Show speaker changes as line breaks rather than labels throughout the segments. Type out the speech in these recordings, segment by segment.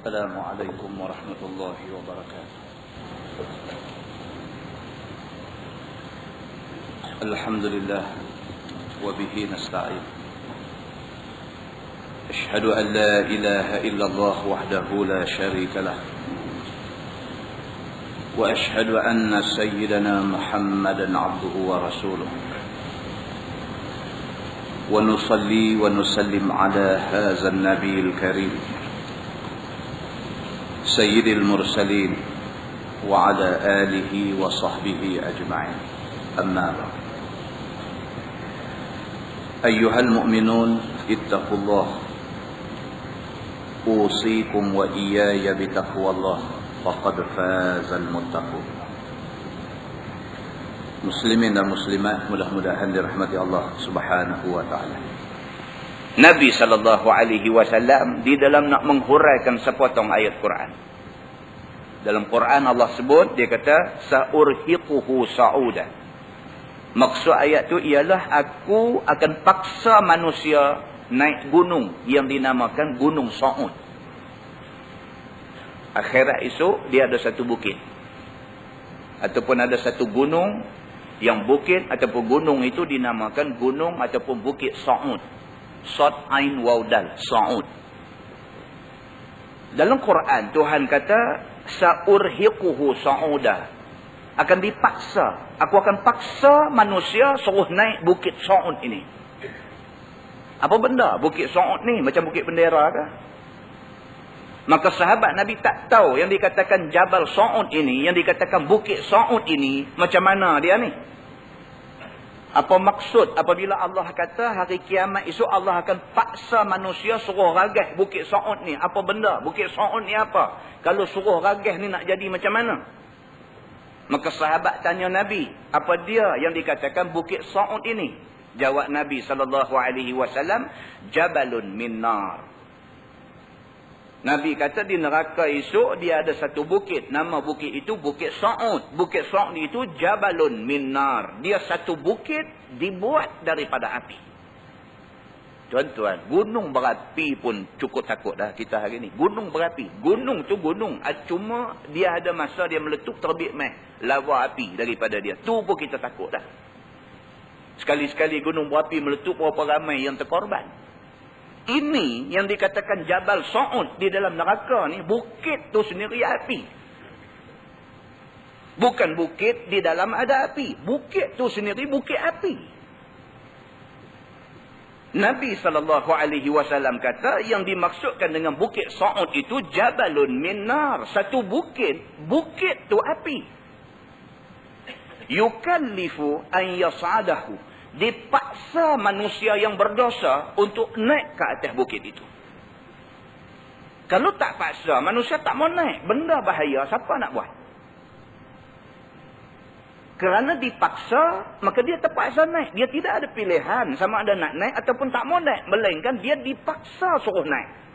السلام عليكم ورحمة الله وبركاته. الحمد لله وبه نستعين. أشهد أن لا إله إلا الله وحده لا شريك له، وأشهد أن سيدنا محمدا عبده ورسوله، ونصلي ونسلم على هذا النبي الكريم سيد المرسلين وعلى آله وصحبه أجمعين. أما بعد، أيها المؤمنون اتقوا الله، أوصيكم وإياي بتقوى الله، فقد فاز المتقون. Muslimin dan muslimat, mudah-mudahan dirahmati Allah Subhanahu wa taala. Nabi sallallahu alaihi wasallam di dalam nak menghuraikan sepotong ayat Quran. Dalam Quran Allah sebut, dia kata saurhiquhu sa'uda. Maksud ayat tu ialah aku akan paksa manusia naik gunung yang dinamakan Gunung Sa'ud. Akhirat esok dia ada satu bukit ataupun ada satu gunung, yang bukit ataupun gunung itu dinamakan gunung ataupun bukit Sa'ud. Sad Ain Waw Dal, Sa'ud. Dalam Quran Tuhan kata saurhiquhu sa'uda, akan dipaksa, aku akan paksa manusia suruh naik bukit Sa'ud ini. Apa benda bukit Sa'ud ni? Macam bukit bendera ke? Maka sahabat Nabi tak tahu yang dikatakan Jabal Sa'ud ini, yang dikatakan bukit Sa'ud ini, macam mana dia ni? Apa maksud apabila Allah kata hari kiamat esok Allah akan paksa manusia suruh ragah bukit Sa'ud ni? Apa benda? Bukit Sa'ud ni apa? Kalau suruh ragah ni nak jadi macam mana? Maka sahabat tanya Nabi, apa dia yang dikatakan bukit Sa'ud ini? Jawab Nabi SAW, Jabalun min nar. Nabi kata di neraka esok dia ada satu bukit. Nama bukit itu Bukit Sa'ud. Bukit Sa'ud itu Jabalun min nar. Dia satu bukit dibuat daripada api. Tuan-tuan, gunung berapi pun cukup takut dah kita hari ni. Gunung berapi. Gunung tu gunung. Cuma dia ada masa dia meletup, terbit lava api daripada dia. Tu pun kita takut dah. Sekali-sekali gunung berapi meletup, berapa ramai yang terkorban. Ini yang dikatakan Jabal Sa'ud di dalam neraka ni, bukit tu sendiri api. Bukan bukit di dalam ada api. Bukit tu sendiri bukit api. Nabi SAW kata yang dimaksudkan dengan bukit Sa'ud itu Jabalun min nar. Satu bukit, bukit tu api. Yukallifu an yas'adahu. Dipaksa manusia yang berdosa untuk naik ke atas bukit itu. Kalau tak paksa, manusia tak mau naik. Benda bahaya, siapa nak buat? Kerana dipaksa, maka dia terpaksa naik. Dia tidak ada pilihan sama ada nak naik ataupun tak mau naik. Melainkan dia dipaksa suruh naik.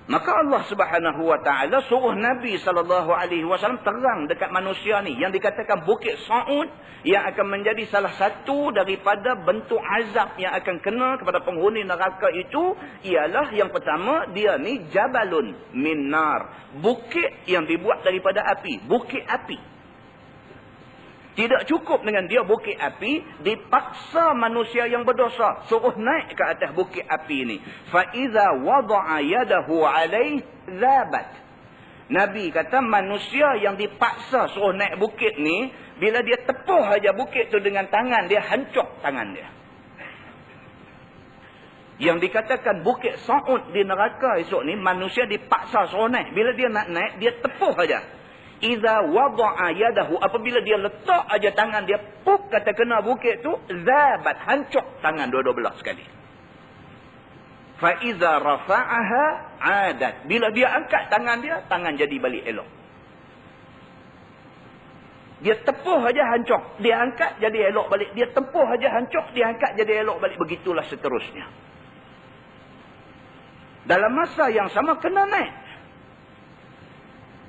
Maka Allah Subhanahu wa taala suruh Nabi SAW terang dekat manusia ni yang dikatakan bukit Sa'ud yang akan menjadi salah satu daripada bentuk azab yang akan kena kepada penghuni neraka itu, ialah yang pertama, dia ni Jabalun min nar, bukit yang dibuat daripada api, bukit api. Tidak cukup dengan dia bukit api, dipaksa manusia yang berdosa suruh naik ke atas bukit api ini. Fa iza wada'a yadahu 'alaihi zabat. Nabi kata manusia yang dipaksa suruh naik bukit ni, bila dia tepuh aja bukit tu dengan tangan dia, hancur tangan dia. Yang dikatakan bukit Sa'ud di neraka esok ni, manusia dipaksa suruh naik. Bila dia nak naik, dia tepuh aja. Iza wada'a yadahu, apabila dia letak aja tangan dia, puk, kata kena bukit tu, zabat, hancur tangan dua-dua belah sekali. Fa iza rafa'aha 'adat. Bila dia angkat tangan dia, tangan jadi balik elok. Dia tepuh aja hancur, dia angkat jadi elok balik. Dia tepuh aja hancur, dia angkat jadi elok balik. Begitulah seterusnya. Dalam masa yang sama kena naik.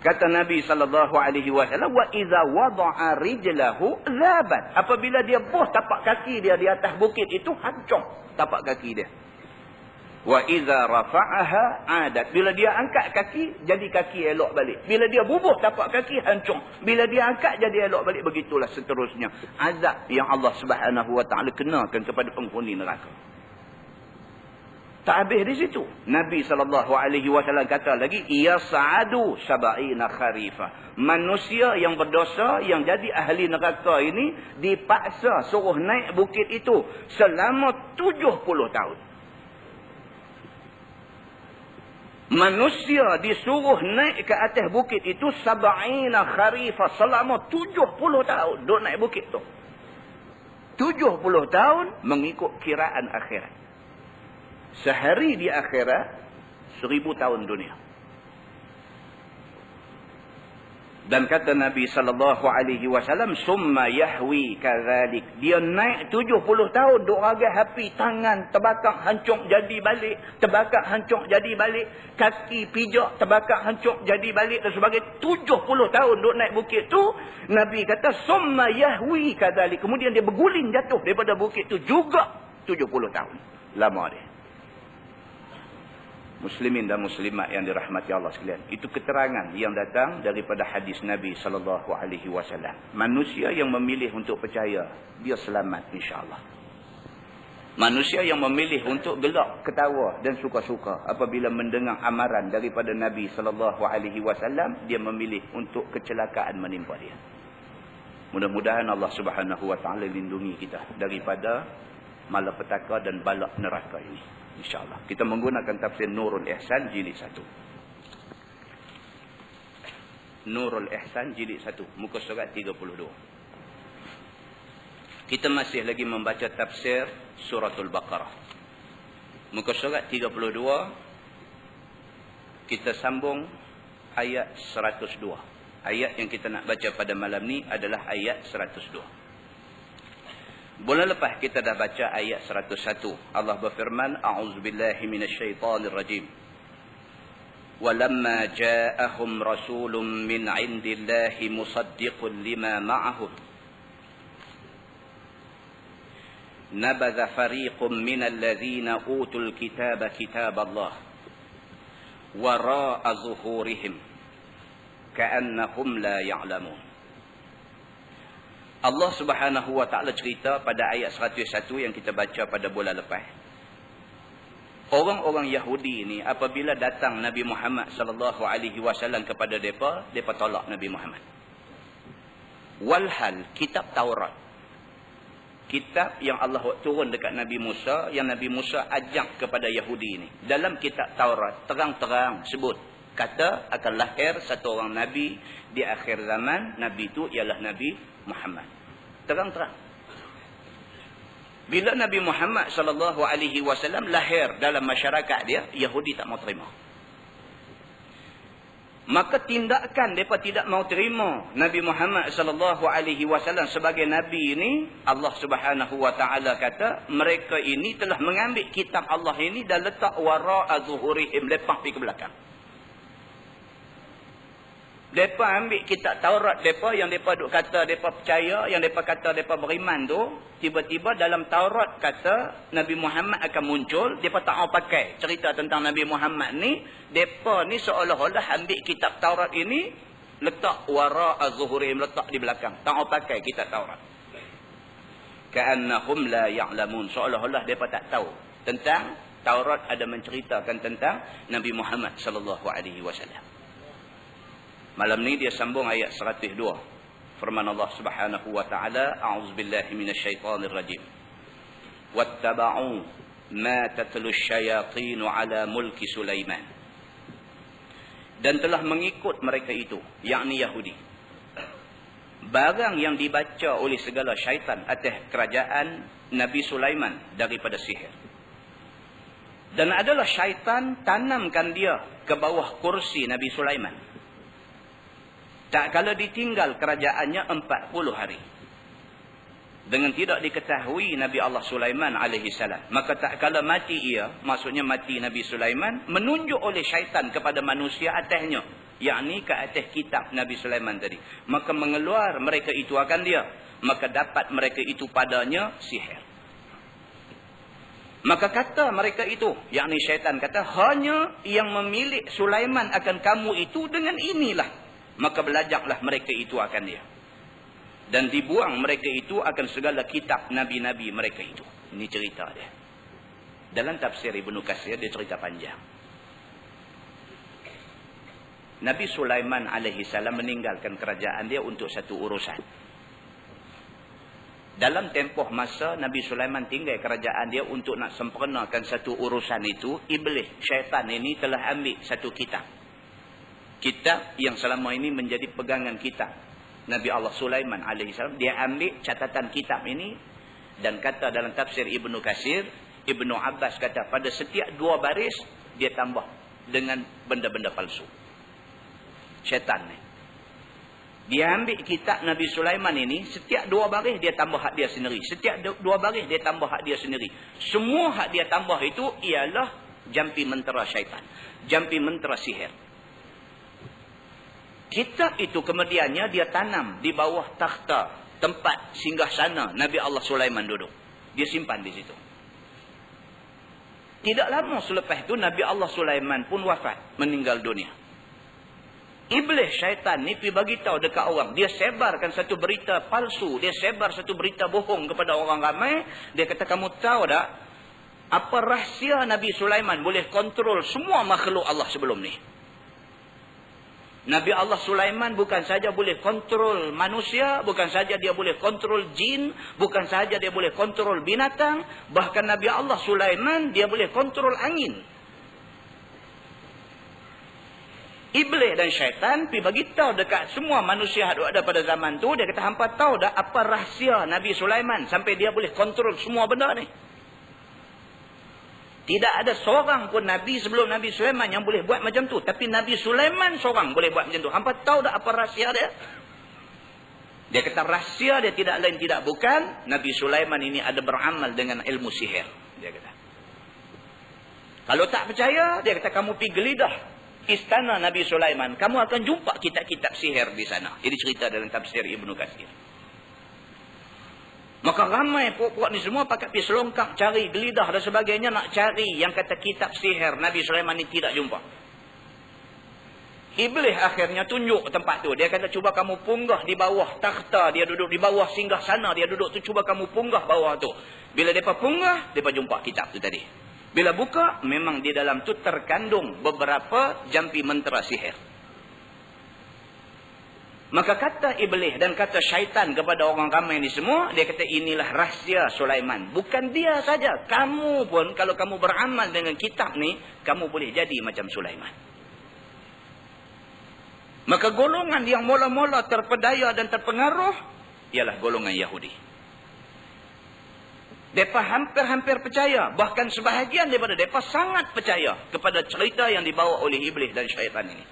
Kata Nabi SAW, wa iza wada'a rijlahu zabat. Apabila dia buh tapak kaki dia di atas bukit itu, hancur tapak kaki dia. Wa idza rafa'aha 'adat. Bila dia angkat kaki, jadi kaki elok balik. Bila dia bubuh tapak kaki, hancur. Bila dia angkat, jadi elok balik. Begitulah seterusnya. Azab yang Allah Subhanahu wa taala kenakan kepada penghuni neraka. Tak habis di situ. Nabi SAW kata lagi, yas'adu sab'ina kharifa. Manusia yang berdosa, yang jadi ahli neraka ini, dipaksa suruh naik bukit itu selama 70 tahun. Manusia disuruh naik ke atas bukit itu sab'ina kharifa selama 70 tahun duk naik bukit tu. 70 tahun mengikut kiraan akhirat. Sehari di akhirat 1000 tahun dunia. Dan kata Nabi SAW, summa yahwi kadzalik. Dia naik 70 tahun duk ragai api, tangan terbakar hancur jadi balik, terbakar hancur jadi balik, kaki pijak terbakar hancur jadi balik dan sebagainya. 70 tahun duk naik bukit tu. Nabi kata summa yahwi kadzalik. Kemudian dia berguling jatuh daripada bukit tu juga 70 tahun. Lama dia. Muslimin dan muslimat yang dirahmati Allah sekalian. Itu keterangan yang datang daripada hadis Nabi SAW. Manusia yang memilih untuk percaya, dia selamat insya-Allah. Manusia yang memilih untuk gelak, ketawa dan suka-suka apabila mendengar amaran daripada Nabi SAW, dia memilih untuk kecelakaan menimpa dia. Mudah-mudahan Allah Subhanahu wa taala lindungi kita daripada malapetaka dan balak neraka ini. InsyaAllah. Kita menggunakan tafsir Nurul Ihsan jilid 1. Nurul Ihsan jilid 1. Muka surat 32. Kita masih lagi membaca tafsir Suratul Baqarah. Muka surat 32. Kita sambung ayat 102. Ayat yang kita nak baca pada malam ni adalah ayat 102. Bulan lepas kita dah baca ayat 101. Allah berfirman, a'udzubillahi minasyaitonirrajim. Walamma ja'ahum rasulun min 'indillahi musaddiqun lima ma'ahum. Nabadha fariqun minal ladzina utul kitaba kitaballah wara'a zuhurihim ka'annahum la ya'lamun. Allah Subhanahu wa taala cerita pada ayat 101 yang kita baca pada bulan lepas. Orang-orang Yahudi ini apabila datang Nabi Muhammad sallallahu alaihi wasallam kepada depa, depa tolak Nabi Muhammad. Walhal kitab Taurat, kitab yang Allah turun dekat Nabi Musa, yang Nabi Musa ajak kepada Yahudi ini. Dalam kitab Taurat terang-terang sebut kata akan lahir satu orang nabi di akhir zaman. Nabi itu ialah Nabi Muhammad. Terang-terang. Bila Nabi Muhammad sallallahu alaihi wasallam lahir dalam masyarakat dia, Yahudi tak mau terima. Maka tindakan mereka tidak mau terima Nabi Muhammad sallallahu alaihi wasallam sebagai nabi ini, Allah Subhanahu wa taala kata mereka ini telah mengambil kitab Allah ini dan letak wara'a zuhurihim, lepak pergi ke belakang. Mereka ambil kitab Taurat mereka yang mereka duk kata mereka percaya, yang mereka kata mereka beriman tu, tiba-tiba dalam Taurat kata Nabi Muhammad akan muncul, mereka tak mau pakai cerita tentang Nabi Muhammad ni. Mereka ni seolah-olah ambil kitab Taurat ini, letak wara'a zuhurihim, letak di belakang. Tak mau pakai kitab Taurat. Ka'annahum la ya'lamun, seolah-olah mereka tak tahu tentang Taurat ada menceritakan tentang Nabi Muhammad sallallahu alaihi wasallam. Malam ni dia sambung ayat 102. Firman Allah Subhanahu wa taala, a'udzubillahi minasyaitonirrajim. Wattaba'u ma tatlu asyayatin 'ala mulki Sulaiman. Dan telah mengikut mereka itu, yakni Yahudi, barang yang dibaca oleh segala syaitan atas kerajaan Nabi Sulaiman daripada sihir. Dan adalah syaitan tanamkan dia ke bawah kursi Nabi Sulaiman. Tak kala ditinggal kerajaannya 40 hari. Dengan tidak diketahui Nabi Allah Sulaiman alaihi salam. Maka tak kala mati ia, maksudnya mati Nabi Sulaiman, menunjuk oleh syaitan kepada manusia atasnya. Yakni ke atas kitab Nabi Sulaiman tadi. Maka mengeluar mereka itu akan dia. Maka dapat mereka itu padanya sihir. Maka kata mereka itu, yakni syaitan kata, hanya yang memilih Sulaiman akan kamu itu dengan inilah. Maka belajarlah mereka itu akan dia. Dan dibuang mereka itu akan segala kitab Nabi-Nabi mereka itu. Ini cerita dia. Dalam tafsir Ibnu Katsir dia cerita panjang. Nabi Sulaiman alaihi salam meninggalkan kerajaan dia untuk satu urusan. Dalam tempoh masa Nabi Sulaiman tinggal kerajaan dia untuk nak sempurnakan satu urusan itu, iblis, syaitan ini telah ambil satu kitab. Kitab yang selama ini menjadi pegangan kitab Nabi Allah Sulaiman alaihi salam. Dia ambil catatan kitab ini dan kata dalam tafsir Ibnu Katsir, Ibnu Abbas kata pada setiap 2 baris dia tambah dengan benda-benda palsu. Syaitan ni. Dia ambil kitab Nabi Sulaiman ini, setiap 2 baris dia tambah hak dia sendiri. Setiap 2 baris dia tambah hak dia sendiri. Semua hak dia tambah itu ialah jampi mentera syaitan. Jampi mentera sihir. Kitab itu kemudiannya dia tanam di bawah takhta, tempat singgahsana Nabi Allah Sulaiman duduk. Dia simpan di situ. Tidak lama selepas itu Nabi Allah Sulaiman pun wafat, meninggal dunia. Iblis syaitan ni pergi bagi tahu dekat orang. Dia sebarkan satu berita palsu. Dia sebar satu berita bohong kepada orang ramai. Dia kata, kamu tahu tak apa rahsia Nabi Sulaiman boleh kontrol semua makhluk Allah sebelum ni? Nabi Allah Sulaiman bukan saja boleh kontrol manusia, bukan saja dia boleh kontrol jin, bukan saja dia boleh kontrol binatang, bahkan Nabi Allah Sulaiman dia boleh kontrol angin. Iblis dan syaitan pergi bagi tahu dekat semua manusia yang ada pada zaman tu. Dia kata, hampa tahu dah apa rahsia Nabi Sulaiman sampai dia boleh kontrol semua benda ni? Tidak ada seorang pun Nabi sebelum Nabi Sulaiman yang boleh buat macam tu. Tapi Nabi Sulaiman seorang boleh buat macam tu. Hampa tahu dah apa rahsia dia? Dia kata rahsia dia tidak lain tidak bukan. Nabi Sulaiman ini ada beramal dengan ilmu sihir. Dia kata. Kalau tak percaya, dia kata kamu pergi gelidah istana Nabi Sulaiman, kamu akan jumpa kitab-kitab sihir di sana. Ini cerita dalam tafsir Ibnu Katsir. Maka ramai puak-puak ni semua pakai pergi selongkang cari gelidah dan sebagainya nak cari yang kata kitab sihir Nabi Sulaiman ni tidak jumpa. Iblis akhirnya tunjuk tempat tu. Dia kata cuba kamu punggah di bawah takhta dia duduk, di bawah singgah sana dia duduk tu, cuba kamu punggah bawah tu. Bila depa punggah, depa jumpa kitab tu tadi. Bila buka, memang di dalam tu terkandung beberapa jampi mentera sihir. Maka kata iblis dan kata syaitan kepada orang ramai ni semua, dia kata inilah rahsia Sulaiman. Bukan dia saja, kamu pun kalau kamu beramal dengan kitab ni, kamu boleh jadi macam Sulaiman. Maka golongan yang mula-mula terpedaya dan terpengaruh, ialah golongan Yahudi. Mereka hampir-hampir percaya. Bahkan sebahagian daripada mereka sangat percaya kepada cerita yang dibawa oleh iblis dan syaitan ini.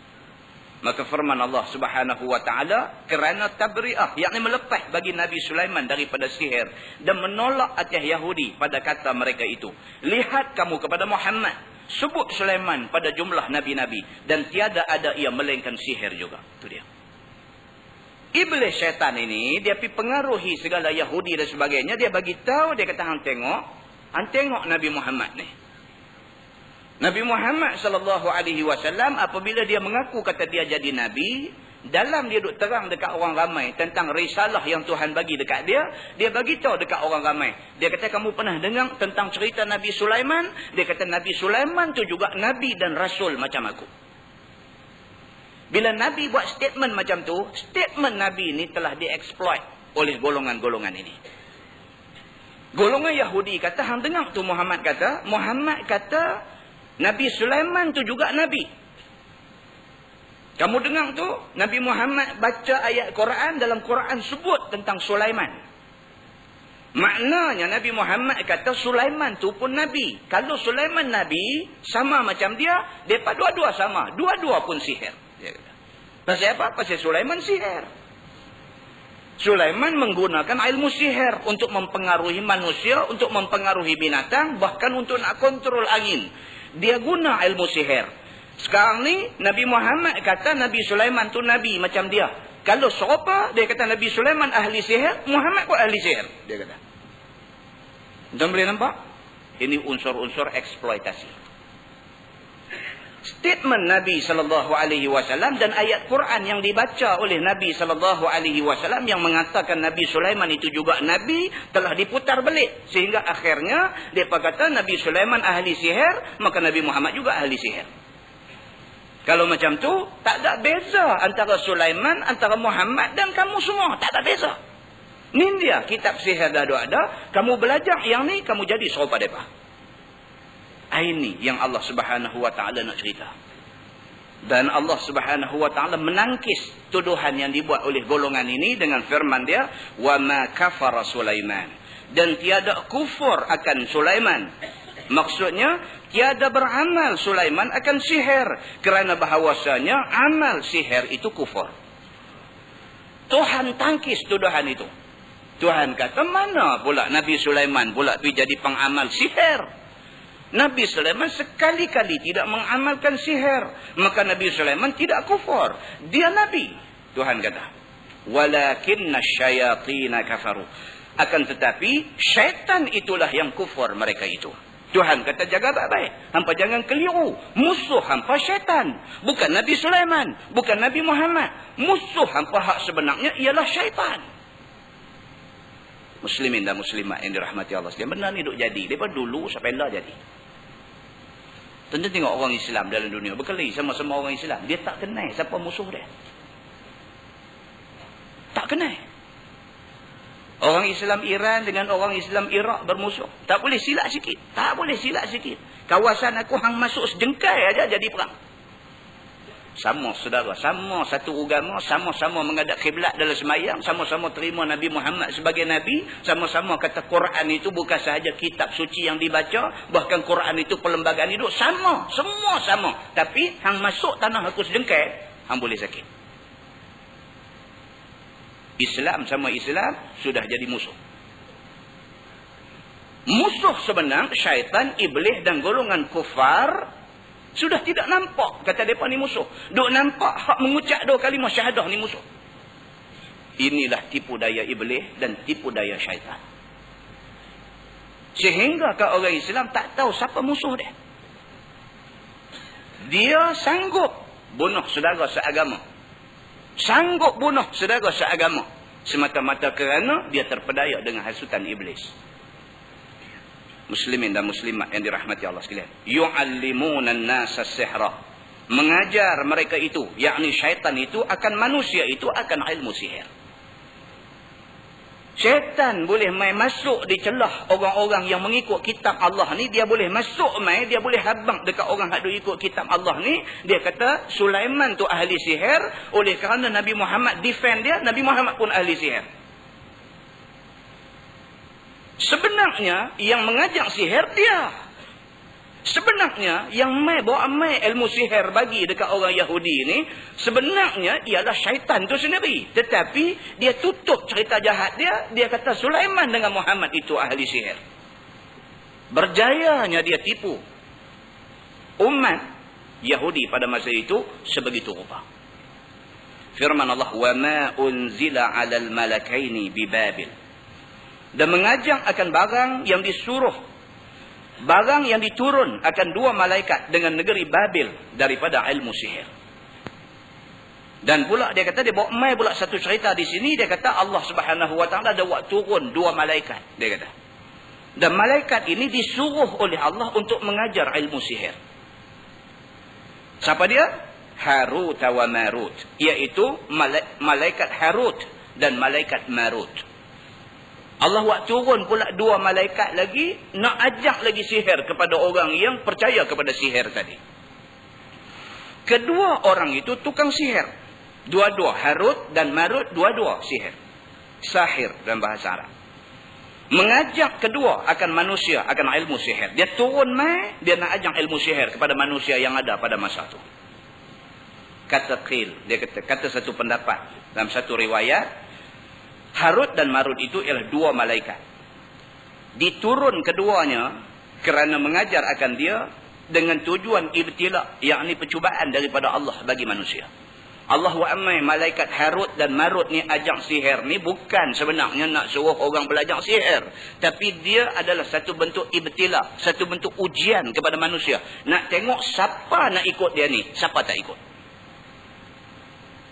Maka firman Allah subhanahu wa ta'ala, kerana tabri'ah, yakni melepas bagi Nabi Sulaiman daripada sihir dan menolak atas Yahudi pada kata mereka itu. Lihat kamu kepada Muhammad, sebut Sulaiman pada jumlah Nabi-Nabi dan tiada ada ia melainkan sihir juga. Itu dia. Iblis syaitan ini, dia pergi pengaruhi segala Yahudi dan sebagainya. Dia bagi tahu, dia kata, hang tengok Nabi Muhammad ni. Nabi Muhammad SAW, apabila dia mengaku kata dia jadi Nabi, dalam dia duk terang dekat orang ramai tentang risalah yang Tuhan bagi dekat dia, dia bagi tahu dekat orang ramai. Dia kata, kamu pernah dengar tentang cerita Nabi Sulaiman? Dia kata, Nabi Sulaiman tu juga Nabi dan Rasul macam aku. Bila Nabi buat statement macam tu, statement Nabi ini telah dieksploit oleh golongan-golongan ini. Golongan Yahudi kata, hang dengar tu Muhammad kata Nabi Sulaiman tu juga Nabi. Kamu dengar tu, Nabi Muhammad baca ayat Quran, dalam Quran sebut tentang Sulaiman. Maknanya Nabi Muhammad kata Sulaiman tu pun Nabi. Kalau Sulaiman Nabi, sama macam dia, mereka dua-dua sama. Dua-dua pun sihir. Pasal apa? Pasal Sulaiman sihir. Sulaiman menggunakan ilmu sihir untuk mempengaruhi manusia, untuk mempengaruhi binatang, bahkan untuk nak kontrol angin. Dia guna ilmu sihir. Sekarang ni Nabi Muhammad kata Nabi Sulaiman tu Nabi macam dia. Kalau serupa, dia kata Nabi Sulaiman ahli sihir, Muhammad pun ahli sihir. Dia kata. Tuan boleh nampak? Ini unsur-unsur eksploitasi. Statement Nabi SAW dan ayat Quran yang dibaca oleh Nabi SAW yang mengatakan Nabi Sulaiman itu juga Nabi telah diputar belik. Sehingga akhirnya mereka kata Nabi Sulaiman ahli sihir, maka Nabi Muhammad juga ahli sihir. Kalau macam tu, tak ada beza antara Sulaiman, antara Muhammad dan kamu semua. Tak ada beza. Ni dia kitab sihir dah ada. Kamu belajar yang ni, kamu jadi serupa mereka. Ini yang Allah Subhanahu Wa Taala nak cerita. Dan Allah Subhanahu Wa Taala menangkis tuduhan yang dibuat oleh golongan ini dengan firman dia, "Wa ma kafara Sulaiman." Dan tiada kufur akan Sulaiman. Maksudnya tiada beramal Sulaiman akan sihir, kerana bahawasanya amal sihir itu kufur. Tuhan tangkis tuduhan itu. Tuhan kata, mana pula Nabi Sulaiman pula pergi jadi pengamal sihir? Nabi Sulaiman sekali-kali tidak mengamalkan sihir. Maka Nabi Sulaiman tidak kufur. Dia Nabi. Tuhan kata. Walakinna syayatina kafaru. Akan tetapi, syaitan itulah yang kufur mereka itu. Tuhan kata, jaga baik-baik. Hampa jangan keliru. Musuh hampa syaitan. Bukan Nabi Sulaiman. Bukan Nabi Muhammad. Musuh hampa hak sebenarnya ialah syaitan. Muslimin dan muslimat yang dirahmati Allah sekalian. Benda ni duk jadi. Daripada dulu sampai lah jadi. Tentu tengok orang Islam dalam dunia berkelahi sama-sama orang Islam. Dia tak kenal siapa musuh dia. Tak kenal. Orang Islam Iran dengan orang Islam Iraq bermusuh. Tak boleh silap sikit. Tak boleh silap sikit. Kawasan aku hang masuk sejengkai aja jadi perang. Sama saudara, sama satu agama, sama-sama menghadap kiblat dalam sembahyang, sama-sama terima Nabi Muhammad sebagai Nabi, sama-sama kata Quran itu bukan sahaja kitab suci yang dibaca, bahkan Quran itu perlembagaan hidup, sama, semua sama. Tapi hang masuk tanah aku sejengkai, hang boleh sakit. Islam sama Islam sudah jadi musuh. Musuh sebenar syaitan, iblis dan golongan kufar sudah tidak nampak kata mereka ni musuh. Duk nampak hak mengucap dua kalimah syahadah ni musuh. Inilah tipu daya iblis dan tipu daya syaitan. Sehingga ke orang Islam tak tahu siapa musuh dia. Dia sanggup bunuh saudara seagama. Sanggup bunuh saudara seagama. Semata-mata kerana dia terpedaya dengan hasutan iblis. Muslimin dan muslimat yang dirahmati Allah sekalian. Yu'allimuna an-nasa sihra. Mengajar mereka itu, yakni syaitan itu akan manusia itu akan ilmu sihir. Syaitan boleh main masuk di celah orang-orang yang mengikut kitab Allah ni, dia boleh masuk main, dia boleh habang dekat orang yang ikut kitab Allah ni. Dia kata Sulaiman tu ahli sihir, oleh kerana Nabi Muhammad defend dia, Nabi Muhammad pun ahli sihir. Sebenarnya yang mengajak sihir dia. Sebenarnya yang bawa ilmu sihir bagi dekat orang Yahudi ni, sebenarnya ialah syaitan tu sendiri. Tetapi dia tutup cerita jahat dia. Dia kata Sulaiman dengan Muhammad itu ahli sihir. Berjayanya dia tipu umat Yahudi pada masa itu sebegitu rupa. Firman Allah, wa ma unzila 'alal malakaini bi Babil. Dan mengajak akan barang yang disuruh, barang yang diturun akan dua malaikat dengan negeri Babil daripada ilmu sihir. Dan pula dia kata, dia bawa mai pula satu cerita di sini, dia kata Allah Subhanahu Wa Taala ada buat turun dua malaikat, dia kata. Dan malaikat ini disuruh oleh Allah untuk mengajar ilmu sihir. Siapa dia? Harut wa Marut, iaitu malaikat Harut dan malaikat Marut. Allah buat turun pula dua malaikat lagi, nak ajak lagi sihir kepada orang yang percaya kepada sihir tadi. Kedua orang itu tukang sihir. Dua-dua, Harut dan Marut, dua-dua sihir. Sahir dalam bahasa Arab. Mengajak kedua akan manusia, akan ilmu sihir. Dia turun mai, dia nak ajak ilmu sihir kepada manusia yang ada pada masa itu. Kata Qil, dia kata satu pendapat dalam satu riwayat, Harut dan Marut itu ialah dua malaikat. Diturun keduanya kerana mengajar akan dia dengan tujuan ibtila, yakni percubaan daripada Allah bagi manusia. Allah wa amai malaikat Harut dan Marut ni ajak sihir ni bukan sebenarnya nak suruh orang belajar sihir. Tapi dia adalah satu bentuk ibtila, satu bentuk ujian kepada manusia. Nak tengok siapa nak ikut dia ni, siapa tak ikut.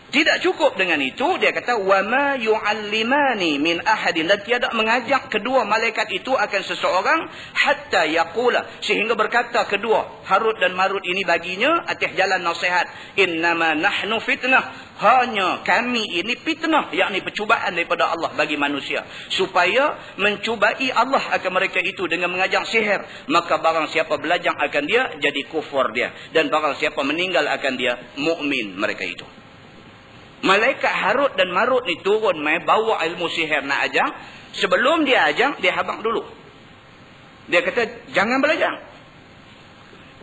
Tidak cukup dengan itu, dia kata wama yu'allimani min ahadin, dan tiada mengajak kedua malaikat itu akan seseorang hatta yaqula, sehingga berkata kedua Harut dan Marut ini baginya atas jalan nasihat, innama nahnu fitnah, hanya kami ini fitnah, yakni percubaan daripada Allah bagi manusia, supaya mencubai Allah akan mereka itu dengan mengajak sihir. Maka barang siapa belajar akan dia, jadi kufur dia, dan barang siapa meninggal akan dia, mukmin mereka itu. Malaikat Harut dan Marut ni turun mai bawa ilmu sihir nak ajar. Sebelum dia ajar, dia habaq dulu. Dia kata jangan belajar.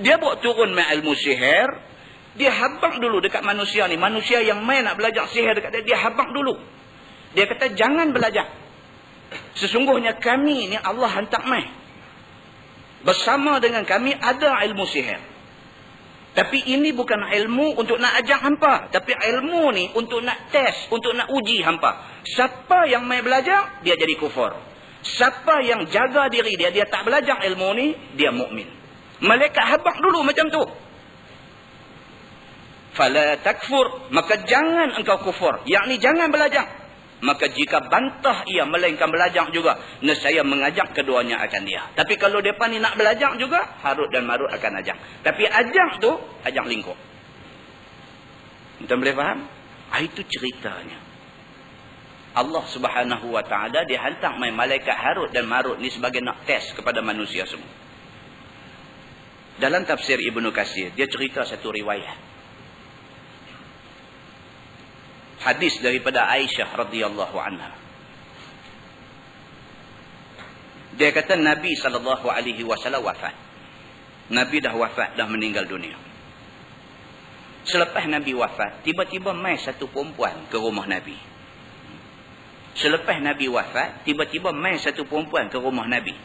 Dia bawa turun mai ilmu sihir, dia habaq dulu dekat manusia ni. Manusia yang mai nak belajar sihir dekat dia habaq dulu. Dia kata jangan belajar. Sesungguhnya kami ni Allah hantar mai. Bersama dengan kami ada ilmu sihir. Tapi ini bukan ilmu untuk nak ajar hampa. Tapi ilmu ni untuk nak test, untuk nak uji hampa. Siapa yang mai belajar, dia jadi kufur. Siapa yang jaga diri dia, dia tak belajar ilmu ni, dia mukmin. Malaikat habaq dulu macam tu. Fala takfur, maka jangan engkau kufur. Yakni jangan belajar. Maka jika bantah ia melainkan belajar juga, nescaya mengajak keduanya akan dia. Tapi kalau mereka ni nak belajar juga, Harut dan Marut akan ajak. Tapi ajak tu, ajak lingkup. Entah boleh faham? Itu ceritanya. Allah Subhanahu Wa Taala dia hantar main malaikat Harut dan Marut ni sebagai nak test kepada manusia semua. Dalam tafsir Ibnu Katsir, dia cerita satu riwayat. Hadis daripada Aisyah radhiyallahu anha. Dia kata Nabi SAW wafat. Nabi dah wafat, dah meninggal dunia. Selepas Nabi wafat, tiba-tiba mai satu perempuan ke rumah Nabi. Selepas Nabi wafat, tiba-tiba mai satu perempuan ke rumah Nabi.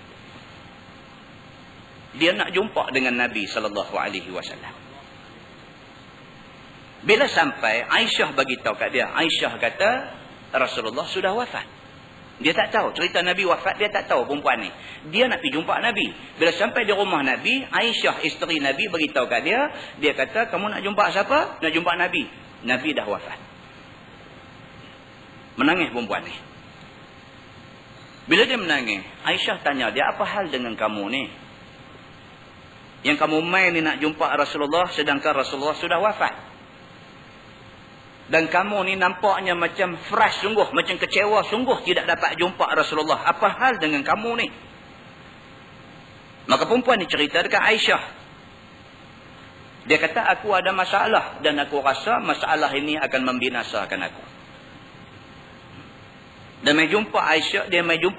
Dia nak jumpa dengan Nabi SAW. Bila sampai, Aisyah bagi tahu kat dia. Aisyah kata, Rasulullah sudah wafat. Dia tak tahu. Cerita Nabi wafat, dia tak tahu perempuan ni. Dia nak pergi jumpa Nabi. Bila sampai di rumah Nabi, Aisyah isteri Nabi bagi tahu kat dia. Dia kata, kamu nak jumpa siapa? Nak jumpa Nabi. Nabi dah wafat. Menangis perempuan ni. Bila dia menangis, Aisyah tanya dia, apa hal dengan kamu ni? Yang kamu main ni nak jumpa Rasulullah, sedangkan Rasulullah sudah wafat. Dan kamu ni nampaknya macam fresh sungguh, macam kecewa sungguh tidak dapat jumpa Rasulullah. Apa hal dengan kamu ni? Maka perempuan ni cerita dekat Aisyah. Dia kata, aku ada masalah dan aku rasa masalah ini akan membinasakan aku. Dia mai jumpa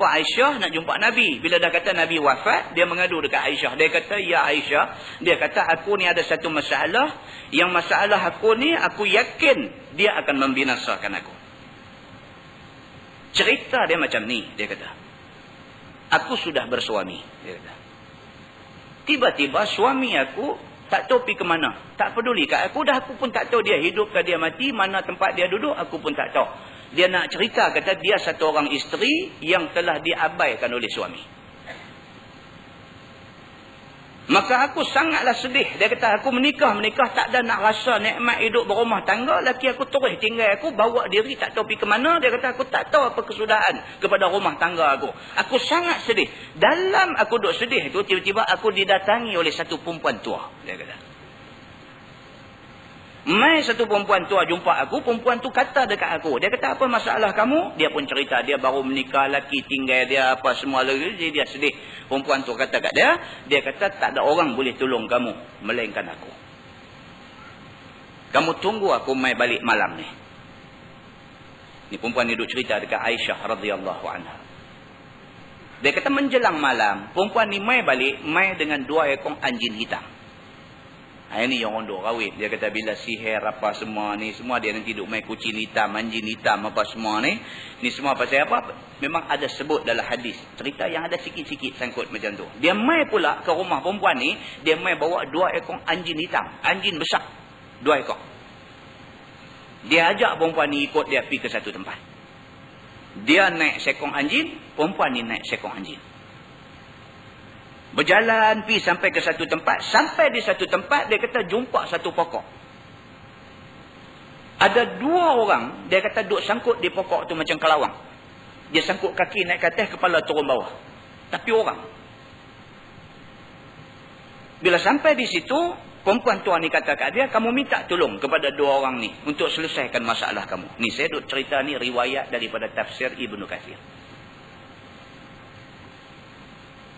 Aisyah, nak jumpa Nabi. Bila dah kata Nabi wafat, dia mengadu dekat Aisyah. Dia kata, ya Aisyah, dia kata aku ni ada satu masalah. Yang masalah aku ni, aku yakin dia akan membinasakan aku. Cerita dia macam ni, dia kata. Aku sudah bersuami, dia kata. Tiba-tiba suami aku tak tahu pergi ke mana. Tak peduli kat aku, dah aku pun tak tahu dia hidup ke dia mati, mana tempat dia duduk, aku pun tak tahu. Dia nak cerita, kata dia satu orang isteri yang telah diabaikan oleh suami. Maka aku sangatlah sedih. Dia kata aku menikah tak ada nak rasa nikmat hidup berumah tangga. Laki aku terus tinggal aku, bawa diri tak tahu pergi ke mana. Dia kata aku tak tahu apa kesudahan kepada rumah tangga aku. Aku sangat sedih. Dalam aku duduk sedih tu, tiba-tiba aku didatangi oleh satu perempuan tua. Dia kata. Mai satu perempuan tua jumpa aku, perempuan tu kata dekat aku. Dia kata, apa masalah kamu? Dia pun cerita, dia baru menikah, laki tinggal dia, apa semua lagi. Jadi dia sedih. Perempuan tu kata kat dia kata, tak ada orang boleh tolong kamu, melainkan aku. Kamu tunggu aku mai balik malam ni. Ni perempuan ni duduk cerita dekat Aisyah radhiyallahu anha. Dia kata, menjelang malam, perempuan ni mai balik, mai dengan 2 ekor anjing hitam. Ini yang orang duk rawit. Dia kata bila sihir apa semua ni, semua dia nanti duk main kucing hitam, anjing hitam apa semua ni. Ni semua pasal apa? Memang ada sebut dalam hadis. Cerita yang ada sikit-sikit sangkut macam tu. Dia mai pula ke rumah perempuan ni, dia mai bawa 2 ekor anjing hitam. Anjing besar. 2 ekor. Dia ajak perempuan ni ikut dia pergi ke satu tempat. Dia naik sekong anjing, perempuan ni naik sekong anjing. Berjalan pergi sampai ke satu tempat. Sampai di satu tempat, dia kata jumpa satu pokok. Ada dua orang, dia kata duduk sangkut di pokok tu macam kelawang. Dia sangkut kaki naik ke atas, kepala turun bawah. Tapi orang. Bila sampai di situ, perempuan tua ni kata kat dia, kamu minta tolong kepada dua orang ni untuk selesaikan masalah kamu. Ni saya duk cerita ni riwayat daripada tafsir Ibnu Katsir.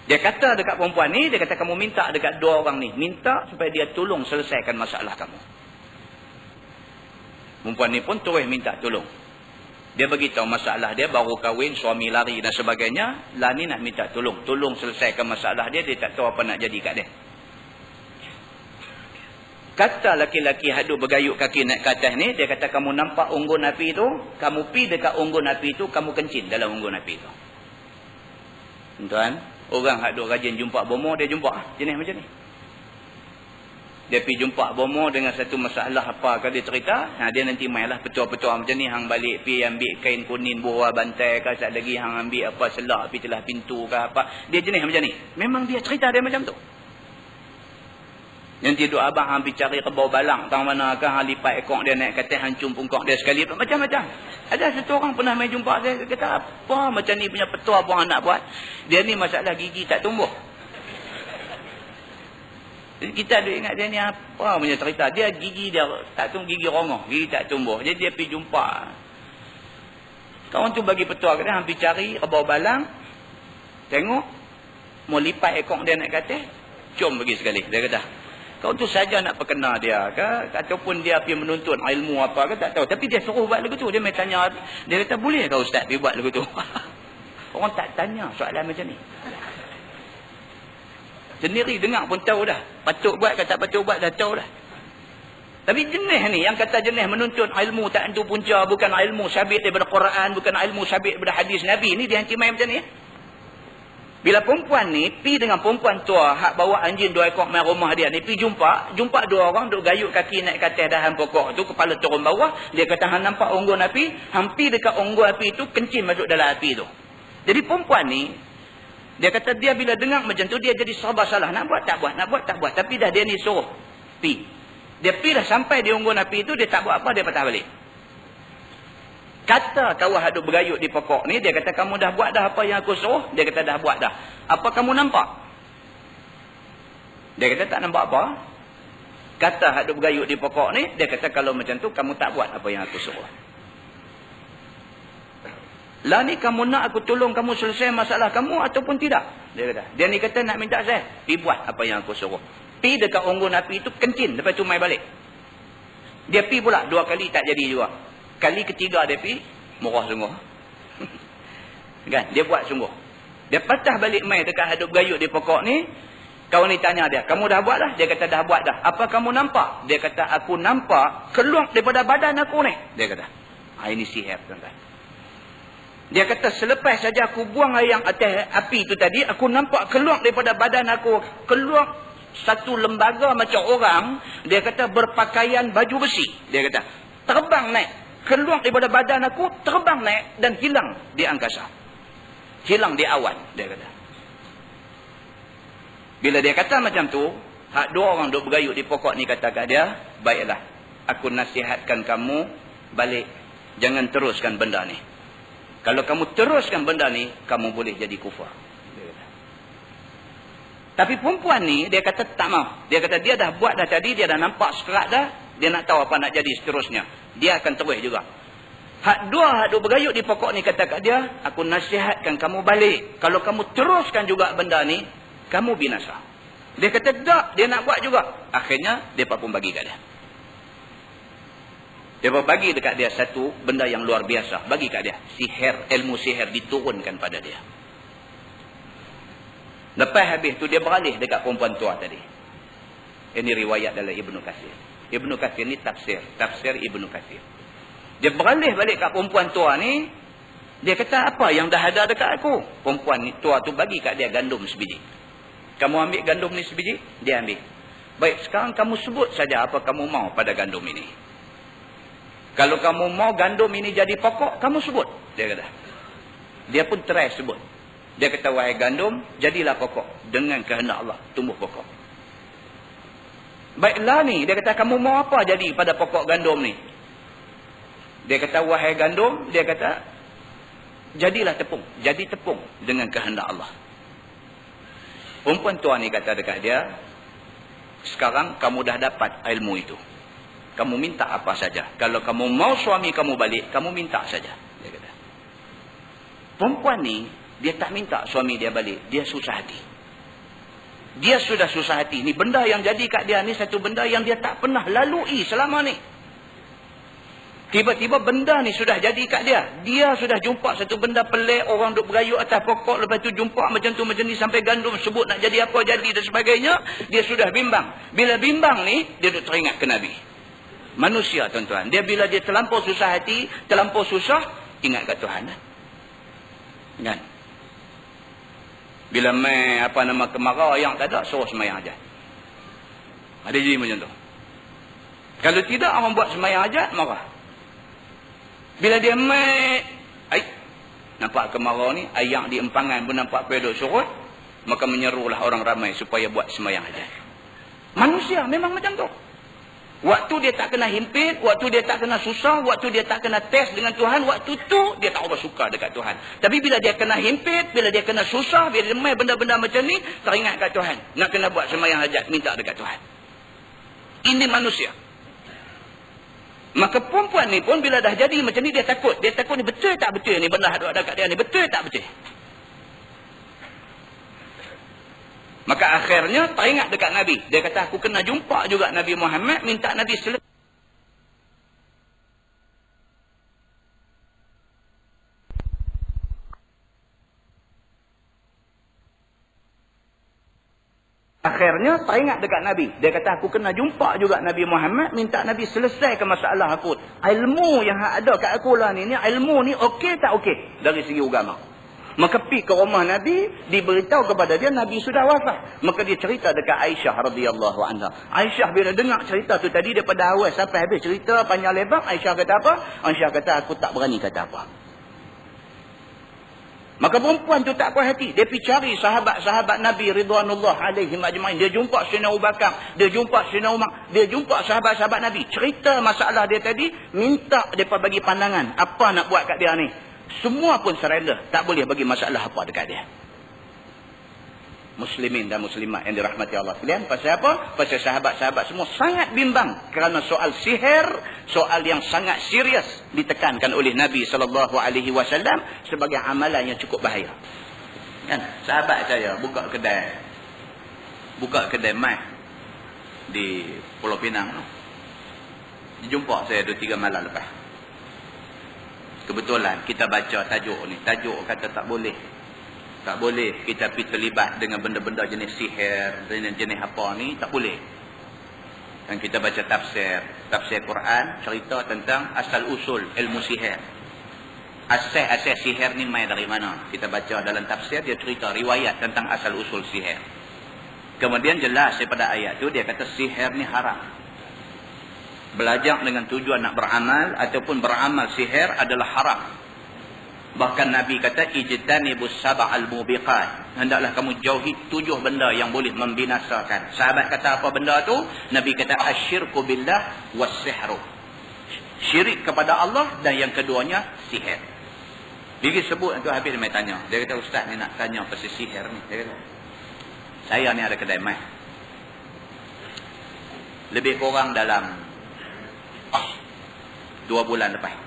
Dia kata dekat perempuan ni, dia kata kamu minta dekat dua orang ni, minta supaya dia tolong selesaikan masalah kamu. Perempuan ni pun terus minta tolong. Dia beritahu masalah dia, baru kahwin, suami lari dan sebagainya. Lah ni nak minta tolong. Tolong selesaikan masalah dia, dia tak tahu apa nak jadi kat dia. Kata laki-laki hadut bergayuk kaki naik ke atas ni, dia kata kamu nampak unggun api tu, kamu pi dekat unggun api tu, kamu kencing dalam unggun api tu. Tuan, orang hadut rajin jumpa bomo, dia jumpa jenis macam ni. Dia pergi jumpa bomo dengan satu masalah apa ke dia cerita. Dia nanti mainlah petua-petua macam ni. Hang balik pergi ambil kain kuning buah bantai ke. Sat lagi hang ambil apa selak pergi telah pintu ke apa. Dia jenis macam ni. Memang dia cerita dia macam tu. Nanti duk abang hang pergi cari kebau balang. Tang mana ke hang lipat ekor dia naik ke atas hang cum pungkok dia sekali. Macam-macam. Ada satu orang pernah main jumpa saya. Dia kata apa macam ni punya petua buang anak buat. Dia ni masalah gigi tak tumbuh. Kita ada ingat dia ni apa punya cerita. Dia gigi dia tak tumbuh, gigi rongoh, gigi tak tumbuh. Jadi dia pergi jumpa. Kawan tu bagi petua ke dia, hampir cari kebau balang. Tengok, mau lipat ekor dia naik ke atas, cium pergi sekali. Dia kata, kawan tu saja nak perkena dia ke, ataupun dia pergi menuntut ilmu apa ke, tak tahu. Tapi dia suruh buat lagu tu. Dia main tanya, dia kata, boleh ke ustaz pergi buat lagu tu? Orang tak tanya soalan macam ni. Sendiri dengar pun tahu dah. Patut buat ke tak patut buat dah tahu dah. Tapi jenis ni yang kata jenis menuntut ilmu tak tentu punca. Bukan ilmu sabit daripada Quran. Bukan ilmu sabit daripada hadis Nabi. Ni dia hanti main macam ni. Bila perempuan ni pi dengan perempuan tua hak bawa anjing 2 ekor main rumah dia ni. Pi jumpa 2 orang duk gayut kaki naik ke atas dahan pokok tu. Kepala turun bawah. Dia kata hang nampak unggun api. Hampir dekat unggun api tu kencing masuk dalam api tu. Jadi perempuan ni dia kata dia bila dengar macam tu, dia jadi serba salah. Nak buat tak buat, nak buat tak buat. Tapi dah dia ni suruh pi. Dia pi dah sampai di unggun api tu, dia tak buat apa, dia patah balik. Kata kawan hadut bergayut di pokok ni, dia kata kamu dah buat dah apa yang aku suruh? Dia kata dah buat dah. Apa kamu nampak? Dia kata tak nampak apa. Kata hadut bergayut di pokok ni, dia kata kalau macam tu, kamu tak buat apa yang aku suruh. Lah ni kamu nak aku tolong kamu selesai masalah kamu ataupun tidak? Dia kata. Dia ni kata nak minta saya. Pergi buat apa yang aku suruh. Pergi dekat unggun api itu kencing. Lepas tu mai balik. Dia pergi pula 2 kali tak jadi juga. Kali ketiga dia pergi. Murah sungguh. Kan? Dia buat sungguh. Dia patah balik mai dekat hadut gayut di pokok ni. Kawan ni tanya dia. Kamu dah buat dah? Dia kata dah buat dah. Apa kamu nampak? Dia kata aku nampak keluar daripada badan aku ni. Dia kata. Ini sihir tuan-tuan. Dia kata selepas saja aku buang air yang atas api itu tadi, aku nampak keluar daripada badan aku, keluar satu lembaga macam orang, dia kata berpakaian baju besi. Dia kata terbang naik, keluar daripada badan aku, terbang naik dan hilang di angkasa. Hilang di awan, dia kata. Bila dia kata macam tu, hak 2 orang duk bergayut di pokok ni kata kat dia, baiklah, aku nasihatkan kamu balik, jangan teruskan benda ni. Kalau kamu teruskan benda ni, kamu boleh jadi kufur. Tapi perempuan ni, dia kata tak mau. Dia kata dia dah buat dah tadi, dia dah nampak sekerat dah. Dia nak tahu apa nak jadi seterusnya. Dia akan terus juga. Hak 2 hak duk bergayut di pokok ni kata kat dia, aku nasihatkan kamu balik. Kalau kamu teruskan juga benda ni, kamu binasa. Dia kata tak, dia nak buat juga. Akhirnya, mereka pun bagi kat dia. Dia bagi dekat dia satu benda yang luar biasa. Bagi kat dia. Sihir, ilmu sihir diturunkan pada dia. Lepas habis tu dia beralih dekat perempuan tua tadi. Ini riwayat dalam Ibnu Katsir. Ibnu Katsir ni tafsir. Tafsir Ibnu Katsir. Dia beralih balik kat perempuan tua ni. Dia kata apa yang dah ada dekat aku? Perempuan ni tua tu bagi kat dia gandum sebiji. Kamu ambil gandum ni sebiji? Dia ambil. Baik, sekarang kamu sebut saja apa kamu mau pada gandum ini. Kalau kamu mau gandum ini jadi pokok, kamu sebut. Dia kata. Dia pun try sebut. Dia kata, wahai gandum, jadilah pokok. Dengan kehendak Allah, tumbuh pokok. Baiklah ni, dia kata, kamu mau apa jadi pada pokok gandum ni? Dia kata, wahai gandum, dia kata, jadilah tepung. Jadi tepung dengan kehendak Allah. Perempuan tua ni kata dekat dia, sekarang kamu dah dapat ilmu itu. Kamu minta apa saja. Kalau kamu mau suami kamu balik, kamu minta saja. Dia kata. Perempuan ni, dia tak minta suami dia balik. Dia susah hati. Dia sudah susah hati. Ni benda yang jadi kat dia ni satu benda yang dia tak pernah lalui selama ni. Tiba-tiba benda ni sudah jadi kat dia. Dia sudah jumpa satu benda pelik. Orang duk berayuk atas pokok. Lepas tu jumpa macam tu macam ni. Sampai gandum sebut nak jadi apa jadi dan sebagainya. Dia sudah bimbang. Bila bimbang ni, dia duk teringat ke Nabi. Manusia tuan-tuan. Dia bila dia terlampau susah hati. Terlampau susah. Ingat kat Tuhan. Kan? Bila main kemarau yang tak ada. Suruh semayang aja. Ada jadi macam tu. Kalau tidak orang buat semayang aja. Marah. Bila dia main. Nampak kemarau ni. Ayam di empangan pun nampak pedok surut. Maka menyerulah orang ramai. Supaya buat semayang aja. Manusia memang macam tu. Waktu dia tak kena himpit, waktu dia tak kena susah, waktu dia tak kena test dengan Tuhan, waktu tu dia tak apa suka dekat Tuhan. Tapi bila dia kena himpit, bila dia kena susah, bila dia main benda-benda macam ni, teringat kat Tuhan. Nak kena buat sembahyang hajat, minta dekat Tuhan. Ini manusia. Maka perempuan ni pun bila dah jadi macam ni, dia takut. Dia takut ni betul tak betul ni benda ada kat dia ni, betul tak betul. Maka akhirnya teringat dekat Nabi. Dia kata, aku kena jumpa juga Nabi Muhammad. Minta Nabi selesai. Akhirnya teringat dekat Nabi. Dia kata, aku kena jumpa juga Nabi Muhammad. Minta Nabi selesaikan masalah aku. Ilmu yang ada kat aku lah ni. Ilmu ni okey tak okey? Dari segi agama. Maka pergi ke rumah Nabi, diberitahu kepada dia Nabi sudah wafat. Maka dia cerita dekat Aisyah radhiyallahu anha. Aisyah bila dengar cerita tu tadi daripada awal sampai habis cerita panjang lebar, Aisyah kata apa? Aisyah kata, aku tak berani kata apa. Maka perempuan tu tak puas hati. Dia pergi cari sahabat-sahabat Nabi ridwanullah alaihim ajmain. Dia jumpa Sayyidina Abu Bakar, dia jumpa Sayyidina Umar, dia jumpa sahabat-sahabat Nabi. Cerita masalah dia tadi, minta depa bagi pandangan apa nak buat kat dia ni. Semua pun serela. Tak boleh bagi masalah apa dekat dia. Muslimin dan muslimat yang dirahmati Allah sekalian. Pasal apa? Pasal sahabat-sahabat semua sangat bimbang. Kerana soal sihir, soal yang sangat serius ditekankan oleh Nabi SAW sebagai amalan yang cukup bahaya. Kan? Sahabat saya buka kedai mai di Pulau Pinang. Jumpa saya 2-3 malam lepas. Kebetulan kita baca tajuk ni. Tajuk kata tak boleh. Tak boleh kita pergi terlibat dengan benda-benda jenis sihir, jenis apa ni. Tak boleh. Dan kita baca tafsir Quran, cerita tentang asal-usul ilmu sihir. Asal sihir ni main dari mana. Kita baca dalam tafsir, dia cerita riwayat tentang asal-usul sihir. Kemudian jelas daripada ayat tu, dia kata sihir ni haram. Belajar dengan tujuan nak beramal ataupun beramal sihir adalah haram. Bahkan Nabi kata ijtanibus sab'al mubiqat. Hendaklah kamu jauhi 7 benda yang boleh membinasakan. Sahabat kata apa benda tu? Nabi kata asyirku billah was-sihru. Syirik kepada Allah dan yang keduanya sihir. Dia sebut tu habis dia mai tanya. Dia kata ustaz ni nak tanya pasal sihir ni. Dia kata saya ni ada kedai mai. Lebih kurang dalam 2 bulan lepas.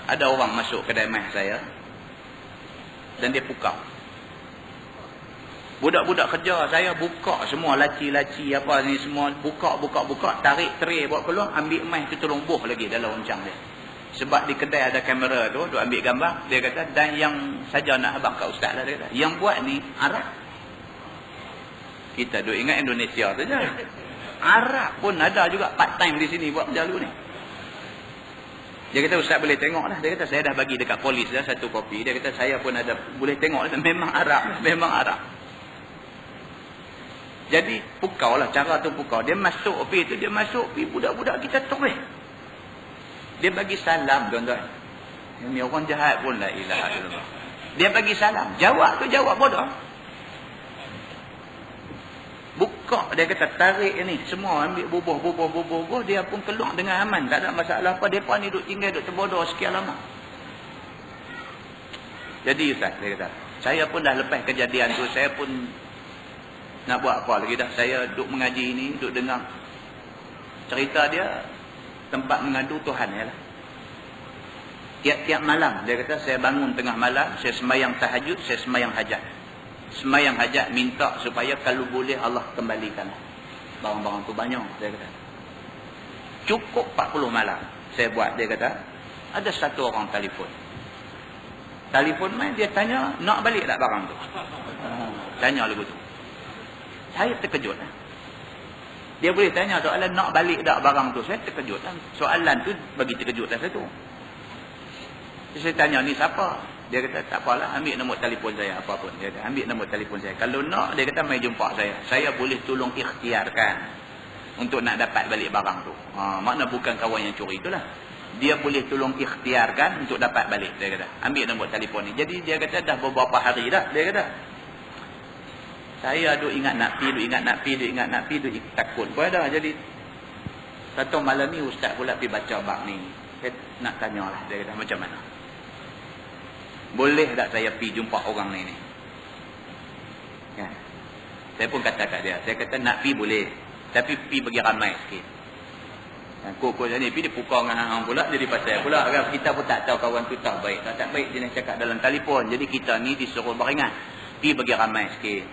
Ada orang masuk kedai mai saya. Dan dia pukau. Budak-budak kerja saya buka semua laci-laci apa ni semua. Buka. Tarik tray buat keluar. Ambil mai tu tolong buh lagi dalam loncang dia. Sebab di kedai ada kamera tu. Dia ambil gambar. Dia kata dan yang saja nak abang kat ustaz lah. Dia kata yang buat ni Arab. Kita duk ingat Indonesia saja. Arab pun ada juga part time di sini buat berjalu ni. Dia kata ustaz boleh tengok lah. Dia kata saya dah bagi dekat polis dah 1 kopi. Dia kata saya pun ada boleh tengok lah. Memang Arab. Jadi pukau lah cara tu pukau. Dia masuk pergi tu, dia masuk pergi budak-budak kita terus. Dia bagi salam, tuan-tuan. Ini orang jahat pun la ilaha illallah. Dia bagi salam. Jawab tu jawab bodoh. Buka, dia kata tarik ni. Semua ambil bubuh. Dia pun keluar dengan aman. Tak ada masalah apa. Mereka ni duduk tinggal, duduk terbodoh sekian lama. Jadi Ustaz, dia kata, saya pun dah lepas kejadian tu, saya pun nak buat apa lagi dah. Saya duduk mengaji ni, duduk dengar cerita dia, tempat mengadu Tuhan ya lah. Tiap-tiap malam, dia kata, saya bangun tengah malam, saya sembahyang tahajud, saya sembahyang hajat. Sembahyang hajat minta supaya kalau boleh Allah kembalikan barang-barang tu banyak, dia kata. Cukup 40 malam saya buat, dia kata. Ada satu orang telefon. Telefon main, dia tanya, nak balik tak barang tu? Tanya lagu tu. Saya terkejut. Dia boleh tanya soalan, nak balik tak barang tu? Saya terkejut. Soalan tu bagi terkejut dah satu. Saya tanya, ni siapa? Dia kata, tak apalah, ambil nombor telefon saya, apa pun. Dia kata, ambil nombor telefon saya. Kalau nak, dia kata, mai jumpa saya. Saya boleh tolong ikhtiarkan untuk nak dapat balik barang tu. Makna bukan kawan yang curi itulah. Dia boleh tolong ikhtiarkan untuk dapat balik, dia kata. Ambil nombor telefon ni. Jadi dia kata dah beberapa hari dah, dia kata. Saya duk ingat nak pi, duk takut pun dah. Jadi satu malam ni ustaz pula pergi baca bab ni. Saya nak tanyalah, dia kata macam mana? Boleh tak saya pi jumpa orang ni? Kan? Saya pun kata kat dia, saya kata nak pi boleh, tapi pi bagi ramai sikit. Kok ni pergi dia pukau dengan hang pula, jadi pasal pula kan, kita pun tak tahu kawan tu tak baik tak baik, dia nak cakap dalam telefon. Jadi kita ni disuruh beringat, pergi bagi ramai sikit.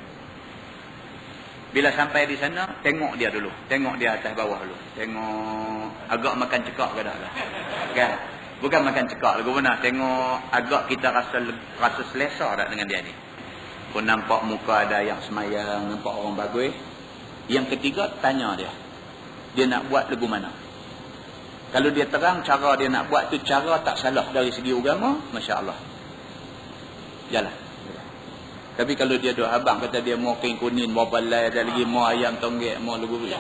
Bila sampai di sana, tengok dia dulu, tengok dia atas bawah dulu, tengok agak makan cekak ke tak lah kan, bukan makan cekak lagu mana, tengok agak kita rasa selesa tak dengan dia ni. Pun nampak muka ada yang semayang, nampak orang bagus. Yang ketiga, tanya dia nak buat lagu mana. Kalau dia terang cara dia nak buat tu cara tak salah dari segi agama, masya-Allah. Jalan. Tapi kalau dia duk abang kata dia mau kain kuning, mau balai, ada lagi mau ayam tonggek, mau lagu ni.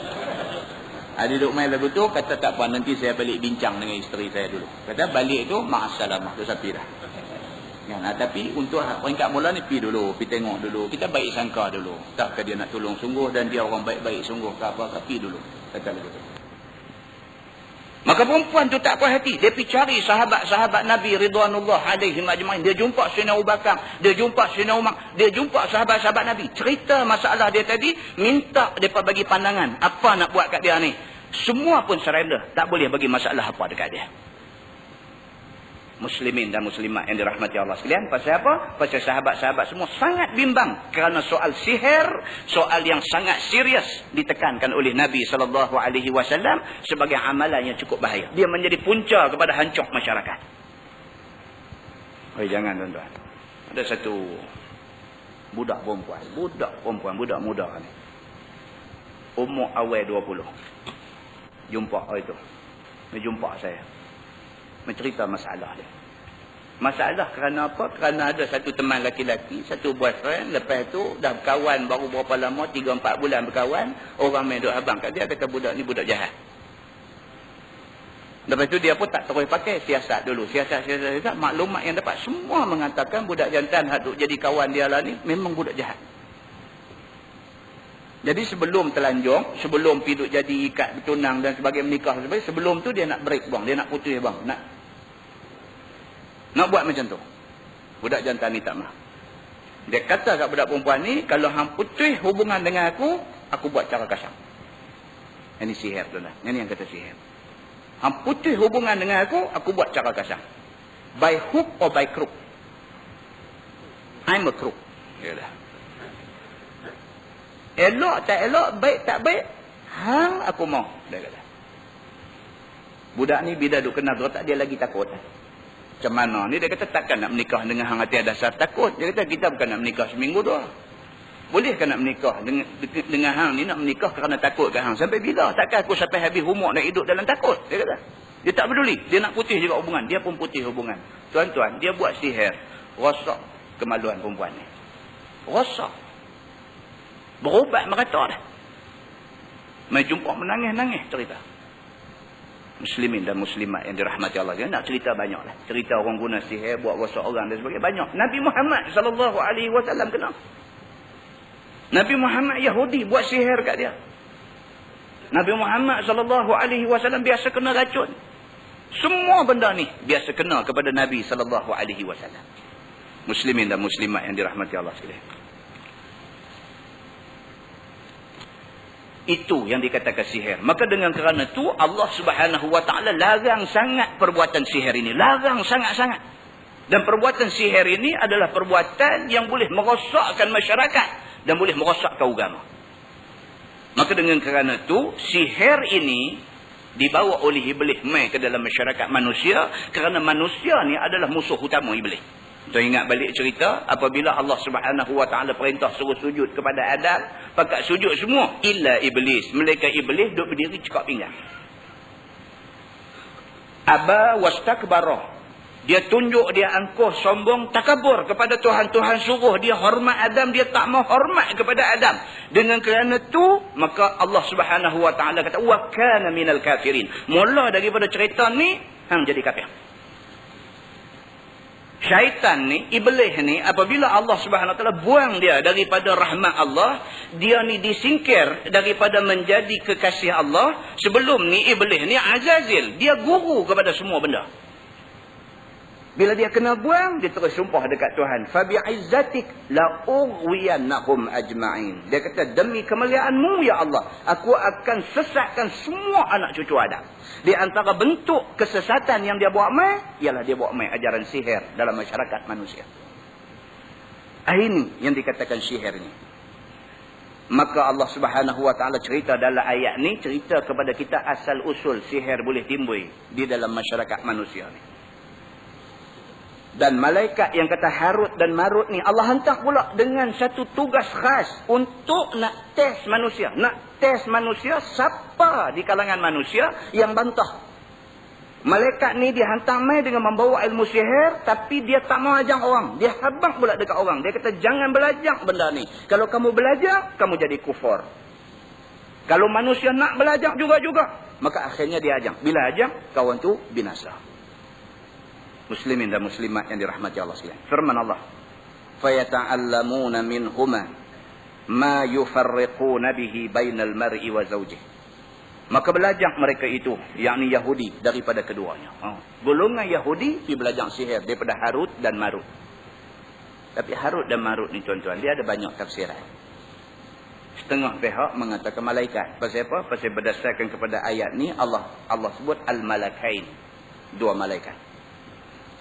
Ada duk main lagu tu, kata tak apa, nanti saya balik bincang dengan isteri saya dulu. Kata balik tu ma'assalamah, tu sapi dah. Ya, tapi untuk peringkat mula ni pergi dulu, pergi tengok dulu. Kita baik sangka dulu. Takkah dia nak tolong sungguh dan dia orang baik-baik sungguh ke apa, pergi dulu. Kata lagu tu. Maka perempuan tu tak puas hati. Dia pergi cari sahabat-sahabat Nabi Ridwanullah alaihim ajma'in. Dia jumpa Sayyidina Abu Bakar. Dia jumpa Sayyidina Umar. Dia jumpa sahabat-sahabat Nabi. Cerita masalah dia tadi. Minta mereka bagi pandangan. Apa nak buat kat dia ni. Semua pun surrender. Tak boleh bagi masalah apa dekat dia. Muslimin dan muslimat yang dirahmati Allah sekalian. Pasal apa? Pasal sahabat-sahabat semua sangat bimbang. Kerana soal sihir, soal yang sangat serius ditekankan oleh Nabi SAW sebagai amalan yang cukup bahaya. Dia menjadi punca kepada hancur masyarakat. Jangan tuan-tuan. Ada satu budak perempuan, budak muda ni. Umur awal 20. Jumpa itu. Dia jumpa saya. Mencerita masalah dia. Masalah kerana apa? Kerana ada satu teman laki-laki, satu boyfriend, lepas tu dah berkawan baru berapa lama, 3-4 bulan berkawan, orang main duk abang kat dia, kata budak ni budak jahat. Lepas tu dia pun tak terus pakai siasat dulu. Siasat. Maklumat yang dapat semua mengatakan budak jantan hak duk jadi kawan dia lah ni memang budak jahat. Jadi sebelum telanjung, sebelum pergi duk jadi ikat bertunang dan sebagainya, menikah sebagainya, sebelum tu dia nak break bang, dia nak putus bang, nak buat macam tu. Budak jantan ni tak mah. Dia kata kat budak perempuan ni, kalau hang putus hubungan dengan aku buat cara kasar. Ini sihir tu lah. Ini yang kata sihir. Hang putus hubungan dengan aku buat cara kasar. By hook or by crook. I'm a crook. Yalah. Elok tak elok, baik tak baik, hang aku mau. Dia kata. Budak ni bila duk kena gerak dia lagi takut. Macam mana ni, dia kata takkan nak menikah dengan hang hati dasar takut. Dia kata kita bukan nak menikah seminggu dua. Bolehkah nak menikah dengan hang ni, nak menikah kerana takut ke hang? Sampai bila? Takkan aku sampai habis umur nak hidup dalam takut? Dia kata. Dia tak peduli. Dia nak putih juga hubungan. Dia pun putih hubungan. Tuan-tuan, dia buat sihir. Rosak kemaluan perempuan ni. Rosak. Berubat merata dah. Mai jumpa menangis-nangis cerita. Muslimin dan muslimat yang dirahmati Allah. Dia nak cerita banyak lah. Cerita orang guna sihir, buat rosak orang dan sebagainya. Banyak. Nabi Muhammad SAW kena. Nabi Muhammad Yahudi buat sihir kat dia. Nabi Muhammad SAW biasa kena racun. Semua benda ni biasa kena kepada Nabi SAW. Muslimin dan muslimat yang dirahmati Allah sekalian. Itu yang dikatakan sihir. Maka dengan kerana itu Allah Subhanahu Wa Taala larang sangat perbuatan sihir ini. Larang sangat-sangat. Dan perbuatan sihir ini adalah perbuatan yang boleh merosakkan masyarakat dan boleh merosakkan agama. Maka dengan kerana itu sihir ini dibawa oleh iblis mai ke dalam masyarakat manusia, kerana manusia ni adalah musuh utama iblis. Kita ingat balik cerita apabila Allah Subhanahu Wa Taala perintah suruh sujud kepada Adam, pakat sujud semua illa iblis. Malaikat iblis duduk berdiri cekak pinggang. Aba wastakbara. Dia tunjuk, dia angkuh, sombong, takabur kepada Tuhan. Tuhan suruh dia hormat Adam, dia tak mau hormat kepada Adam. Dengan kerana itu maka Allah Subhanahu Wa Taala kata wa kana minal kafirin. Mula daripada cerita ni hang jadi kafir. Syaitan ni, iblis ni, apabila Allah Subhanahu Wa Taala buang dia daripada rahmat Allah, dia ni disingkir daripada menjadi kekasih Allah. Sebelum ni iblis ni Azazil, dia guru kepada semua benda. Bila dia kena buang, dia terus sumpah dekat Tuhan, fa bi'izzatik la ughwiyannahum ajma'in. Dia kata, demi kemuliaanmu ya Allah, aku akan sesatkan semua anak cucu Adam. Di antara bentuk kesesatan yang dia buat mai ialah dia buat mai ajaran sihir dalam masyarakat manusia. Ini yang dikatakan sihir ni. Maka Allah Subhanahu Wa Taala cerita dalam ayat ni, cerita kepada kita asal usul sihir boleh timbul di dalam masyarakat manusia ni. Dan malaikat yang kata Harut dan Marut ni Allah hantar pula dengan satu tugas khas untuk nak test manusia. Nak test manusia siapa di kalangan manusia yang bantah. Malaikat ni dihantar mai dengan membawa ilmu sihir, tapi dia tak mau ajar orang. Dia habaq pula dekat orang. Dia kata jangan belajar benda ni. Kalau kamu belajar, kamu jadi kufur. Kalau manusia nak belajar juga-juga, maka akhirnya dia ajar. Bila ajar, kawan tu binasa. Muslimin dan muslimat yang dirahmati Allah sekalian. Firman Allah, "Fayata'allamuna minhuma ma yufarriquna bihi bainal mar'i wa zawjihi." Maka belajar mereka itu, yakni Yahudi, daripada keduanya. Golongan Yahudi dia belajar sihir daripada Harut dan Marut. Tapi Harut dan Marut ni tuan-tuan, dia ada banyak tafsiran. Setengah pihak mengatakan malaikat. Pasal apa? Pasal berdasarkan kepada ayat ni Allah sebut al-malakain, dua malaikat.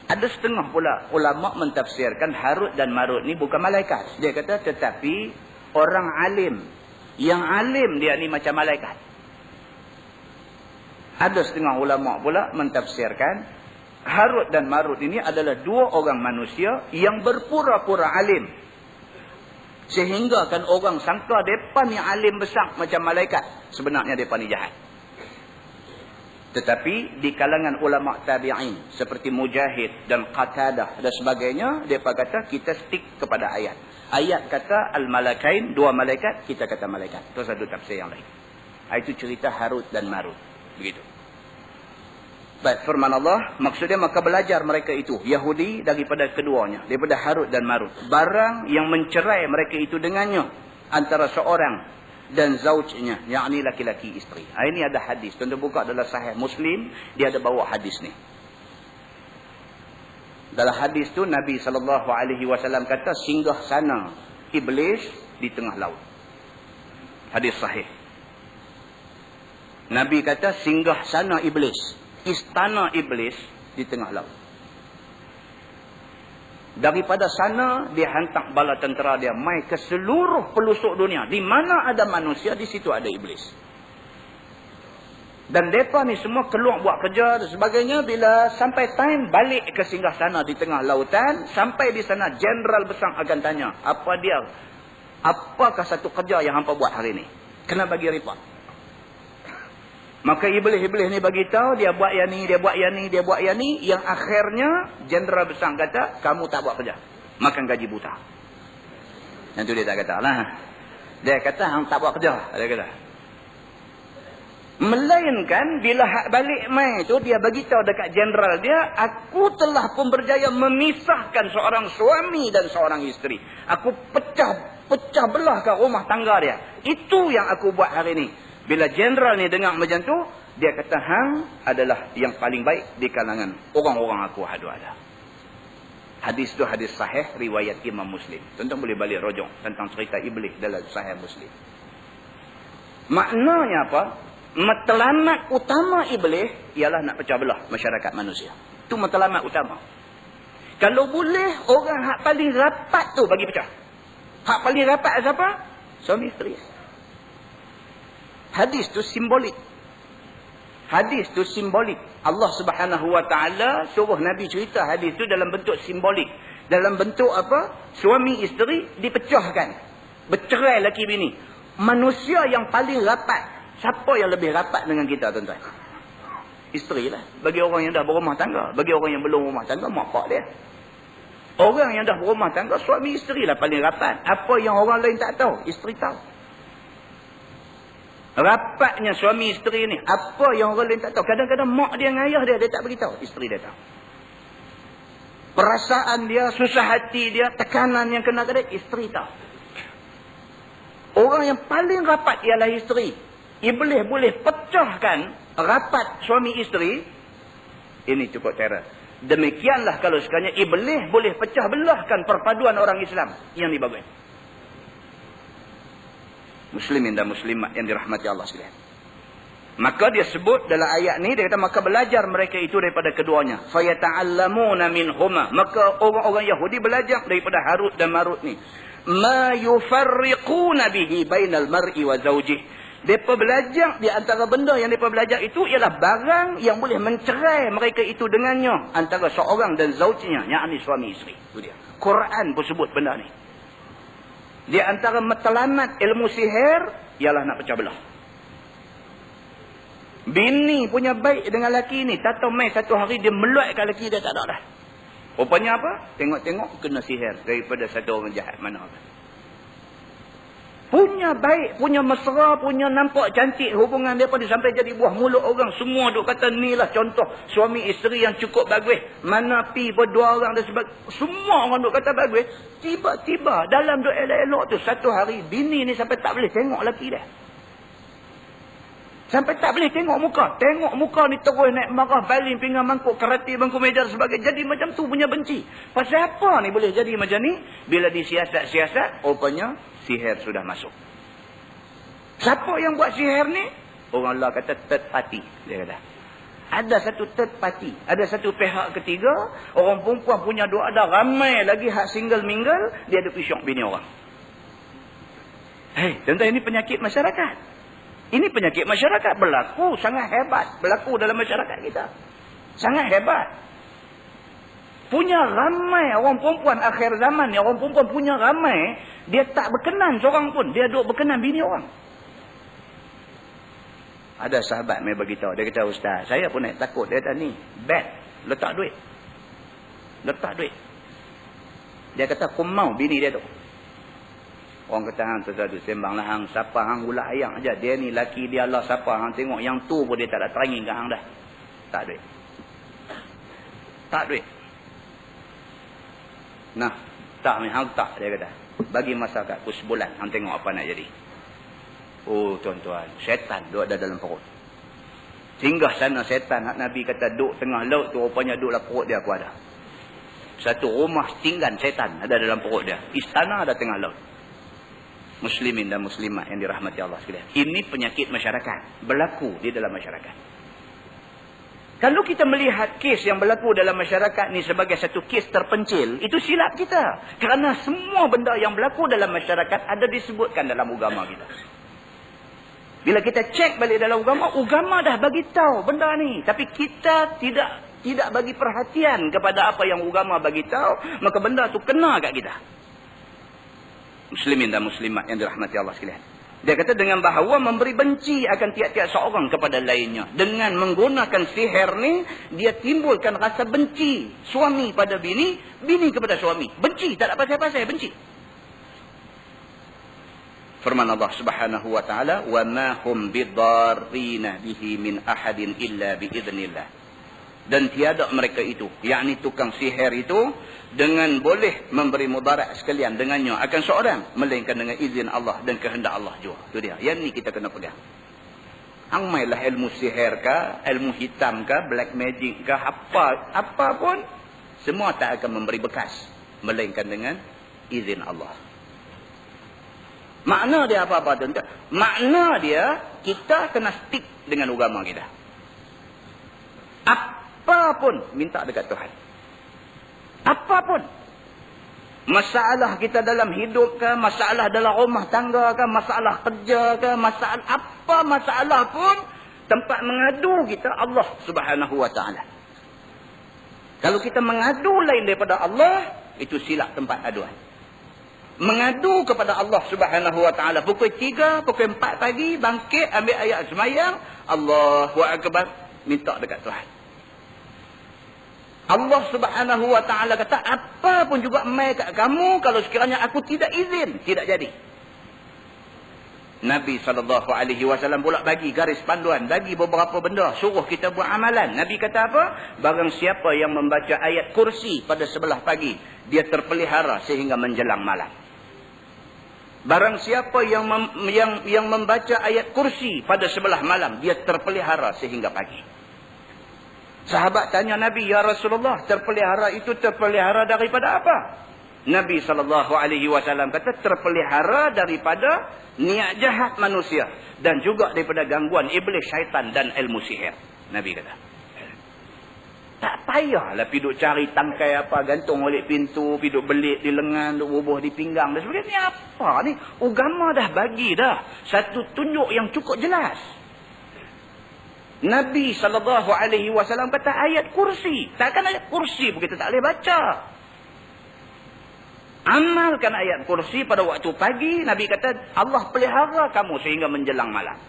Ada setengah pula ulama mentafsirkan Harut dan Marut ni bukan malaikat. Dia kata tetapi orang alim. Yang alim dia ni macam malaikat. Ada setengah ulama pula mentafsirkan Harut dan Marut ini adalah dua orang manusia yang berpura-pura alim. Sehingga kan orang sangka mereka ni alim besar macam malaikat. Sebenarnya mereka ni jahat. Tetapi di kalangan ulama tabi'in seperti Mujahid dan Qatadah dan sebagainya, mereka kata kita stick kepada ayat. Ayat kata al-malakain, dua malaikat, kita kata malaikat. Itu satu tafsir yang lain. Itu cerita Harut dan Marut. Begitu. Baik, firman Allah, maksudnya maka belajar mereka itu, Yahudi daripada keduanya, daripada Harut dan Marut. Barang yang mencerai mereka itu dengannya, antara seorang dan zaujnya, yakni laki-laki isteri. Ini ada hadis. Tuan-tuan buka dalam Sahih Muslim, dia ada bawa hadis ni. Dalam hadis tu Nabi SAW kata singgah sana iblis di tengah laut. Hadis sahih. Nabi kata singgah sana iblis, istana iblis di tengah laut. Daripada sana dia hantar bala tentera dia mai ke seluruh pelosok dunia. Di mana ada manusia, di situ ada iblis. Dan mereka ni semua keluar buat kerja dan sebagainya. Bila sampai time balik ke singgah sana di tengah lautan, sampai di sana jeneral besar akan tanya, apakah satu kerja yang hampa buat hari ni? Kena bagi report. Maka iblis-iblis ni bagi tahu, dia buat yang ni, dia buat yang ni, dia buat yang ni. Yang akhirnya jeneral besar kata, kamu tak buat kerja, makan gaji buta. Yang tu dia tak kata lah. Dia kata hang tak buat kerja, dia kata. Melainkan bila hak balik mai tu dia bagi tahu dekat jeneral dia, aku telah pun berjaya memisahkan seorang suami dan seorang isteri. Aku pecah belahkan rumah tangga dia. Itu yang aku buat hari ni. Bila jeneral ni dengar macam tu, dia kata hang adalah yang paling baik di kalangan orang-orang aku ada. Hadis tu hadis sahih riwayat Imam Muslim. Tuan-tuan boleh balik rojok tentang cerita iblis dalam sahih Muslim. Maknanya apa? Matlamat utama iblis ialah nak pecah belah masyarakat manusia. Itu matlamat utama. Kalau boleh orang hak paling rapat tu bagi pecah. Hak paling rapat siapa? Suami isteri. Hadis tu simbolik. Hadis tu simbolik. Allah Subhanahu Wa Taala suruh Nabi cerita hadis tu dalam bentuk simbolik. Dalam bentuk apa? Suami isteri dipecahkan. Bercerai laki bini. Manusia yang paling rapat, siapa yang lebih rapat dengan kita, tuan-tuan? Isteri lah. Bagi orang yang dah berumah tangga. Bagi orang yang belum berumah tangga, mak pak dia. Orang yang dah berumah tangga, suami isteri lah paling rapat. Apa yang orang lain tak tahu, isteri tahu. Rapatnya suami isteri ni, apa yang orang lain tak tahu. Kadang-kadang mak dia dengan ayah dia tak beritahu. Isteri dia tahu. Perasaan dia, susah hati dia, tekanan yang kena ke dia, isteri tahu. Orang yang paling rapat ialah isteri. Iblis boleh pecahkan rapat suami isteri. Ini cukup terror. Demikianlah kalau sekiranya iblis boleh pecah belahkan perpaduan orang Islam. Yang dibagus. Muslimin dan muslimat yang dirahmati Allah sekalian. Maka dia sebut dalam ayat ni, dia kata maka belajar mereka itu daripada keduanya. Fayata'allamuna minhuma. Maka orang-orang Yahudi belajar daripada Harut dan Marut ni. Ma yufarriquna bihi bainal mar'i wa zawjih. Mereka belajar di antara benda yang mereka belajar itu ialah barang yang boleh mencerai mereka itu dengannya antara seorang dan zaujnya, yakni suami isteri. Itu dia. Quran pun sebut benda ni. Di antara matlamat ilmu sihir ialah nak pecah belah. Bini punya baik dengan laki ni, tak tahu mai satu hari dia meluatkan laki dia tak ada dah. Rupanya apa? Tengok-tengok kena sihir daripada satu orang jahat mana. Punya baik, punya mesra, punya nampak cantik hubungan dia pada sampai jadi buah mulut orang. Semua duk kata ni lah contoh suami isteri yang cukup bagus. Mana pi berdua orang dan sebagainya. Semua orang duk kata bagus. Tiba-tiba dalam duk elok-elok tu satu hari bini ni sampai tak boleh tengok laki dia. Sampai tak boleh tengok muka. Tengok muka ni terus naik marah, baling, pinggang, mangkuk, karate, bangku meja dan sebagainya. Jadi macam tu punya benci. Pasal apa ni boleh jadi macam ni? Bila disiasat-siasat, rupanya sihir sudah masuk. Siapa yang buat sihir ni? Orang Allah kata third party. Dia kata. Ada satu third party. Ada satu pihak ketiga. Orang perempuan punya doa ada ramai lagi hak single mingle. Dia ada pisyok bini orang. Hei, tuan-tuan, ini penyakit masyarakat. Ini penyakit masyarakat berlaku sangat hebat. Berlaku dalam masyarakat kita. Sangat hebat. Punya ramai orang perempuan akhir zaman ni. Orang perempuan punya ramai. Dia tak berkenan seorang pun. Dia duk berkenan bini orang. Ada sahabat mai beritahu. Dia kata, Ustaz, saya pun nak takut. Dia kata, ni, bet. Letak duit. Letak duit. Dia kata, aku mau bini dia tu. Orang kata, hang tu sembanglah hang. Siapa hang ulat ayam aja. Dia ni laki dia lah siapa. Hang tengok yang tu pun dia tak ada terangi ke hang dah. Tak duit. Tak duit. Nah, tak ni hang tak, dia kata. Bagi masa kat aku sebulan. Hang tengok apa nak jadi. Oh tuan-tuan, syaitan duduk ada dalam perut. Singgah sana syaitan. Hak Nabi kata duduk tengah laut tu, rupanya duduk dalam perut dia aku ada. Satu rumah tinggan syaitan ada dalam perut dia. Istana ada tengah laut. Muslimin dan muslimat yang dirahmati Allah sekalian. Ini penyakit masyarakat. Berlaku di dalam masyarakat. Kalau kita melihat kes yang berlaku dalam masyarakat ni sebagai satu kes terpencil, itu silap kita. Kerana semua benda yang berlaku dalam masyarakat ada disebutkan dalam agama kita. Bila kita cek balik dalam agama dah bagi tahu benda ni. Tapi kita tidak bagi perhatian kepada apa yang agama bagi tahu, maka benda tu kena kat kita. Muslimin dan muslimat yang dirahmati Allah sekalian. Dia kata dengan bahawa memberi benci akan tiap-tiap seorang kepada lainnya. Dengan menggunakan sihir ni, dia timbulkan rasa benci. Suami pada bini, bini kepada suami. Benci, tak ada pasal-pasal, benci. Firman Allah Subhanahu wa taala, "Wa ma hum bidarrina bihi min ahadin illa biidznillah." Dan tiada mereka itu, yakni tukang sihir itu, dengan boleh memberi mudarat sekalian dengannya akan seorang, melainkan dengan izin Allah dan kehendak Allah juga. Itu dia. Yang ni kita kena pegang. Angmailah ilmu sihir kah, ilmu hitam kah, black magic kah, apa pun, semua tak akan memberi bekas, melainkan dengan izin Allah. Makna dia apa-apa tuan-tuan? Makna dia, kita kena stick dengan agama kita. Apapun minta dekat Tuhan. Apapun. Masalah kita dalam hidup ke, masalah dalam rumah tangga ke, masalah kerja ke, masalah pun, tempat mengadu kita Allah Subhanahu wa taala. Kalau kita mengadu lain daripada Allah, itu silap tempat aduan. Mengadu kepada Allah Subhanahu wa taala pukul 3, pukul 4 pagi, bangkit ambil ayat sembahyang, Allahu akbar, minta dekat Tuhan. Allah Subhanahu wa taala kata, apa pun juga mai kat kamu, kalau sekiranya aku tidak izin, tidak jadi. Nabi SAW pula bagi garis panduan, bagi beberapa benda, suruh kita buat amalan. Nabi kata apa? Barang siapa yang membaca ayat kursi pada sebelah pagi, dia terpelihara sehingga menjelang malam. Barang siapa yang membaca ayat kursi pada sebelah malam, dia terpelihara sehingga pagi. Sahabat tanya Nabi, ya Rasulullah, terpelihara itu terpelihara daripada apa? Nabi SAW kata, terpelihara daripada niat jahat manusia dan juga daripada gangguan iblis, syaitan dan ilmu sihir. Nabi kata, tak payahlah pergi duk cari tangkai apa, gantung oleh pintu, pergi duk belit di lengan, duk bubuh di pinggang dan sebagainya. Ni apa ni? Agama dah bagi dah satu tunjuk yang cukup jelas. Nabi SAW kata ayat kursi. Takkan ayat kursi pun kita tak boleh baca. Amalkan ayat kursi pada waktu pagi. Nabi kata Allah pelihara kamu sehingga menjelang malam.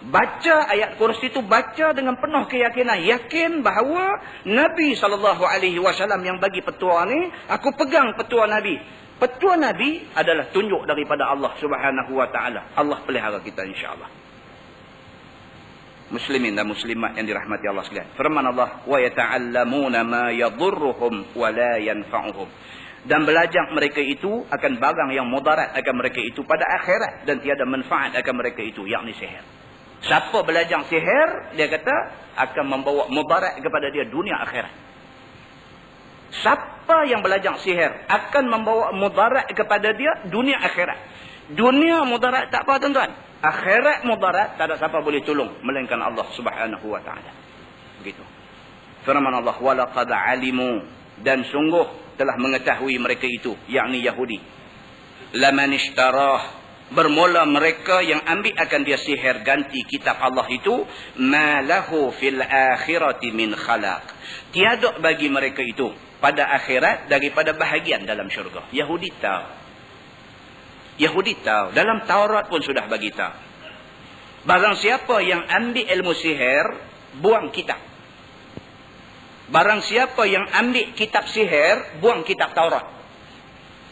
Baca ayat kursi itu, baca dengan penuh keyakinan. Yakin bahawa Nabi SAW yang bagi petua ni, aku pegang petua Nabi. Petua Nabi adalah tunjuk daripada Allah Subhanahu wa taala. Allah pelihara kita insya-Allah. Muslimin dan muslimat yang dirahmati Allah sekalian. Firman Allah, wa yata'allamuna ma yadhurruhum wa la yanfa'uhum. Dan belajar mereka itu akan barang yang mudarat akan mereka itu pada akhirat dan tiada manfaat akan mereka itu, yakni sihir. Siapa belajar sihir, dia kata akan membawa mudarat kepada dia dunia akhirat. Siapa yang belajar sihir akan membawa mudarat kepada dia dunia akhirat. Dunia mudarat tak apa tuan-tuan. Akhirat mudarat tak ada siapa boleh tolong melainkan Allah Subhanahu wa taala. Begitu. Firman Allah, walaqad alimu, dan sungguh telah mengetahui mereka itu, yakni Yahudi. Laman ishtarah, bermula mereka yang ambil akan dia sihir ganti kitab Allah itu, ma lahu fil akhirati min khalaq. Tiada bagi mereka itu pada akhirat daripada bahagian dalam syurga. Yahudi tahu. Yahudi tahu. Dalam Taurat pun sudah bagi tahu. Barang siapa yang ambil ilmu sihir, buang kitab. Barang siapa yang ambil kitab sihir, buang kitab Taurat.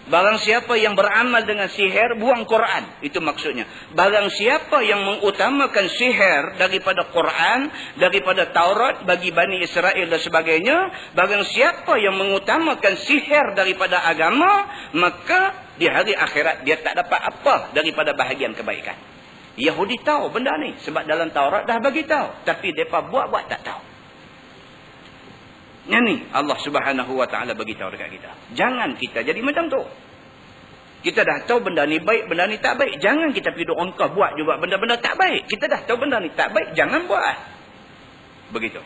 Barang siapa yang beramal dengan sihir, buang Quran. Itu maksudnya. Barang siapa yang mengutamakan sihir daripada Quran, daripada Taurat bagi Bani Israel dan sebagainya, barang siapa yang mengutamakan sihir daripada agama, maka di hari akhirat dia tak dapat apa daripada bahagian kebaikan. Yahudi tahu benda ni sebab dalam Taurat dah bagi tahu, tapi depa buat tak tahu. Yang ni Allah Subhanahu wa taala bagi tahu dekat kita. Jangan kita jadi macam tu. Kita dah tahu benda ni baik, benda ni tak baik, jangan kita pergi ongkah buat juga benda-benda tak baik. Kita dah tahu benda ni tak baik, jangan buat. Begitu.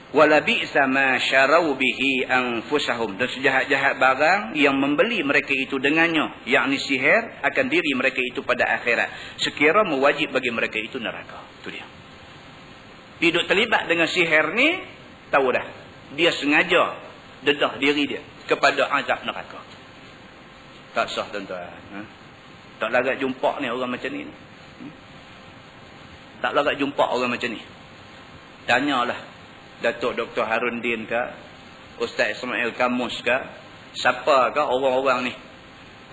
Wala bi'sa ma syarau bihi anfusahum, dan sejahat-jahat barang yang membeli mereka itu dengannya, yakni sihir, akan diri mereka itu pada akhirat, sekira mewajib bagi mereka itu neraka. Itu dia. Hidup terlibat dengan sihir ni, tahu dah, dia sengaja dedah diri dia kepada azab neraka. Tak sah tuan-tuan. Tak larat jumpa ni orang macam ni. Tak larat jumpa orang macam ni. Tanyalah Datuk Dr. Harun Din ke, Ustaz Ismail Kamus ke, siapa ke orang-orang ni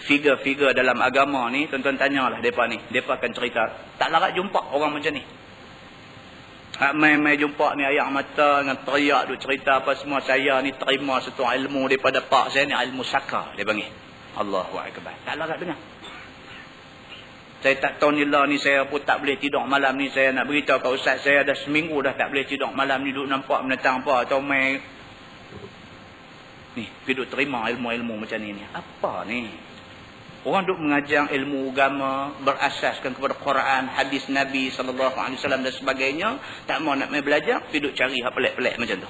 figure-figure dalam agama ni, tuan-tuan tanyalah mereka ni. Mereka akan cerita, tak larat jumpa orang macam ni. Mai jumpa ni ayak mata dengan teriak duk cerita apa semua. Saya ni terima satu ilmu daripada pak saya ni, ilmu saka dia panggil. Allahu akbar. Tak larat dengar. Saya tak tahu ni lah ni, saya pun tak boleh tidur malam ni. Saya nak beritahu kat ustaz, saya dah seminggu dah tak boleh tidur malam ni, duk nampak menentang apa atau mai ni pergi duk terima ilmu-ilmu macam ni. Apa ni? Orang duk mengajar ilmu agama berasaskan kepada Quran, hadis Nabi SAW dan sebagainya, tak mau nak main belajar, pergi duk cari hak pelik-pelik macam tu.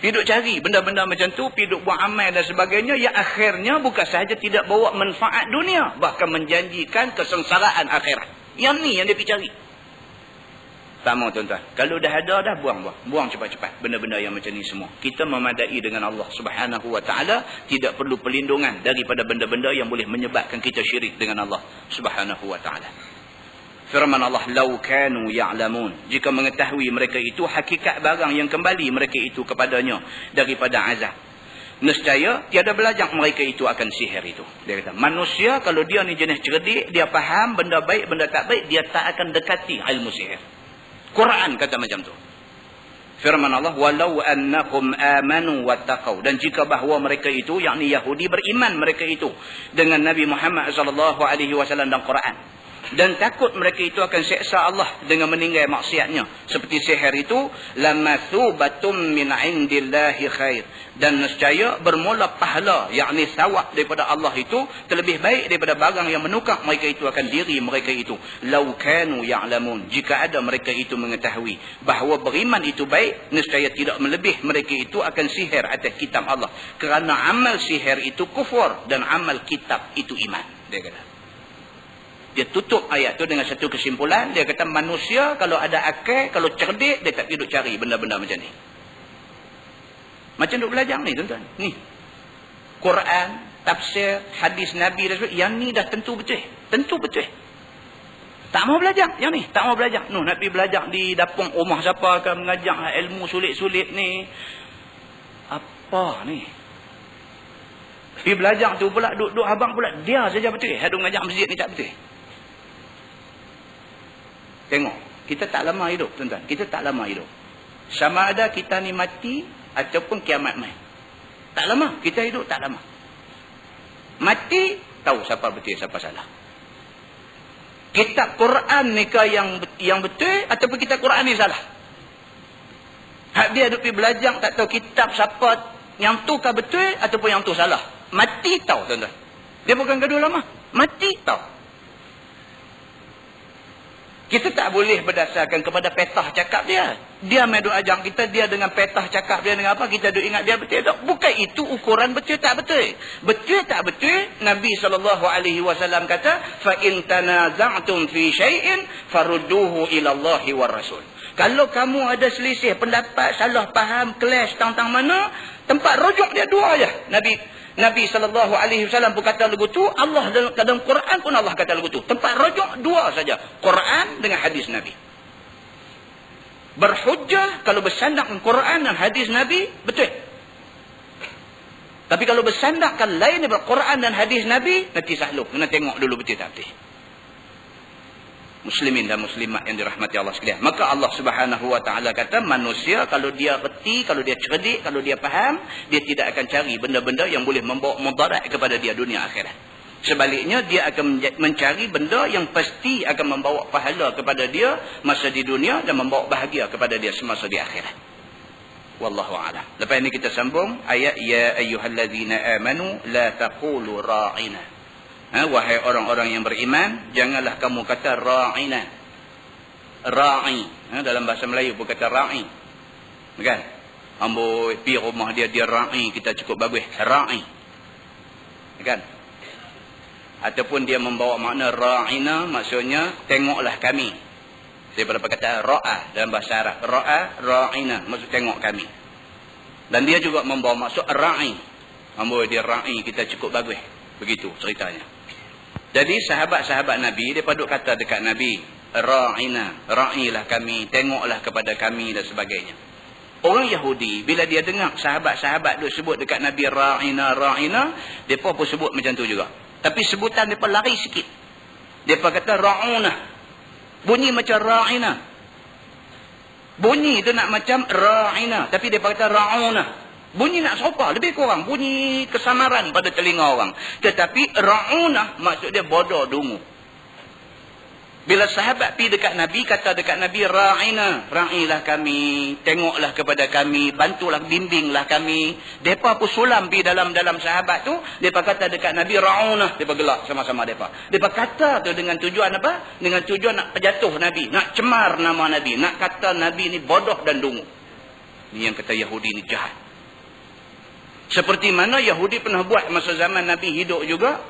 Pergi duk cari benda-benda macam tu, pergi duk buat amal dan sebagainya, yang akhirnya bukan sahaja tidak bawa manfaat dunia, bahkan menjanjikan kesengsaraan akhirat. Yang ni yang dia pergi cari. Tak mau tuan-tuan. Kalau dah ada dah, buang cepat-cepat benda-benda yang macam ni semua. Kita memadai dengan Allah Subhanahu wa taala, tidak perlu perlindungan daripada benda-benda yang boleh menyebabkan kita syirik dengan Allah Subhanahu wa taala. Firman Allah, "Lau kanu ya'lamun." Jika mengetahui mereka itu hakikat barang yang kembali mereka itu kepadanya daripada azab, nescaya tiada belajar mereka itu akan sihir itu. Dia kata, manusia kalau dia ni jenis cerdik, dia faham benda baik, benda tak baik, dia tak akan dekati ilmu sihir. Quran kata macam tu. Firman Allah, walau annahum amanu wattaqau. Dan jika bahawa mereka itu, yakni Yahudi, beriman mereka itu dengan Nabi Muhammad SAW dan Quran, dan takut mereka itu akan seksa Allah dengan meninggal maksiatnya seperti sihir itu, lamathubatum min indillahi khair. Dan nescaya bermula pahala, yakni sawab daripada Allah itu terlebih baik daripada barang yang menukar mereka itu akan diri mereka itu. Lau kanu ya'lamun. Jika ada mereka itu mengetahui bahawa beriman itu baik, nescaya tidak melebih mereka itu akan sihir atas kitab Allah. Kerana amal sihir itu kufur dan amal kitab itu iman. Dia kata. Dia tutup ayat tu dengan satu kesimpulan. Dia kata manusia kalau ada akal, kalau cerdik, dia tak pergi duk cari benda-benda macam ni. Macam duk belajar ni tuan-tuan. Ni. Quran, tafsir, hadis Nabi dan sebagainya. Yang ni dah tentu betul. Tentu betul. Tak mau belajar yang ni. Tak mau belajar. Noh, nak pergi belajar di dapur rumah siapa akan mengajar ilmu sulit-sulit ni. Apa ni? Pergi belajar tu pula, duk abang pula. Dia saja betul. Hadung mengajar masjid ni tak betul. Tengok, kita tak lama hidup tuan-tuan. Kita tak lama hidup. Sama ada kita ni mati ataupun kiamat mai. Tak lama, kita hidup tak lama. Mati, tahu siapa betul, siapa salah. Kitab Quran ni ke yang betul ataupun kitab Quran ni salah? Hak dia duk pergi belajar tak tahu kitab siapa yang tu ke betul ataupun yang tu salah. Mati tahu tuan-tuan. Dia bukan gaduh lama. Mati tahu. Kita tak boleh berdasarkan kepada petah cakap dia. Dia main duk ajar kita, dia dengan petah cakap dia dengan apa, kita duk ingat dia betul tak? Bukan itu ukuran betul tak betul. Betul tak betul, Nabi SAW kata, fa in tanaza'tum fi syai'in farudduhu ila Allahi war Rasul. Kalau kamu ada selisih pendapat, salah faham, clash tentang mana, tempat rujuk dia dua aja. Nabi SAW pun kata lagu tu, Allah dalam Quran pun Allah kata lagu tu. Tempat rujuk dua saja, Quran dengan hadis Nabi. Berhujjah kalau bersandarkan Quran dan hadis Nabi, betul. Tapi kalau bersandarkan lain daripada Quran dan hadis Nabi, nanti sahluk. Kena tengok dulu betul tak betul. Muslimin dan muslimat yang dirahmati Allah sekalian. Maka Allah Subhanahu wa taala kata manusia kalau dia reti, kalau dia cerdik, kalau dia faham, dia tidak akan cari benda-benda yang boleh membawa mudarat kepada dia dunia akhirat. Sebaliknya dia akan mencari benda yang pasti akan membawa pahala kepada dia masa di dunia dan membawa bahagia kepada dia semasa di akhirat. Wallahu a'lam. Lepas ini kita sambung ayat ya ayyuhallazina amanu la taqulu ra'ina. Wahai orang-orang yang beriman, janganlah kamu kata ra'ina. Ra'i. Dalam bahasa Melayu pun kata ra'i. Kan? Ambo pi rumah dia ra'i, kita cukup bagus. Ra'i. Kan? Ataupun dia membawa makna ra'ina, maksudnya tengoklah kami. Daripada kata ra'a dalam bahasa Arab. Ra'a, ra'ina, maksud tengok kami. Dan dia juga membawa maksud ra'i. Ambo dia ra'i, kita cukup bagus. Begitu ceritanya. Jadi sahabat-sahabat Nabi, dia paduk kata dekat Nabi, ra'ina, ra'ilah kami, tengoklah kepada kami dan sebagainya. Orang Yahudi, bila dia dengar sahabat-sahabat duk sebut dekat Nabi ra'ina, ra'ina, mereka pun sebut macam tu juga. Tapi sebutan mereka lari sikit. Mereka kata ra'una. Bunyi macam ra'ina. Bunyi tu nak macam ra'ina. Tapi mereka kata ra'una. Bunyi nak serupa, lebih kurang. Bunyi kesamaran pada telinga orang. Tetapi ra'una maksud dia bodoh dungu. Bila sahabat pergi dekat Nabi, kata dekat Nabi, ra'ina, ra'ilah kami, tengoklah kepada kami, bantulah, bimbinglah kami. Mereka pun sulam pergi dalam sahabat tu, mereka kata dekat Nabi, ra'una, mereka gelak sama-sama mereka. Mereka kata tu dengan tujuan apa? Dengan tujuan nak penjatuh Nabi, nak cemar nama Nabi, nak kata Nabi ni bodoh dan dungu. Ini yang kata Yahudi ni jahat. Seperti mana Yahudi pernah buat masa zaman Nabi hidup juga.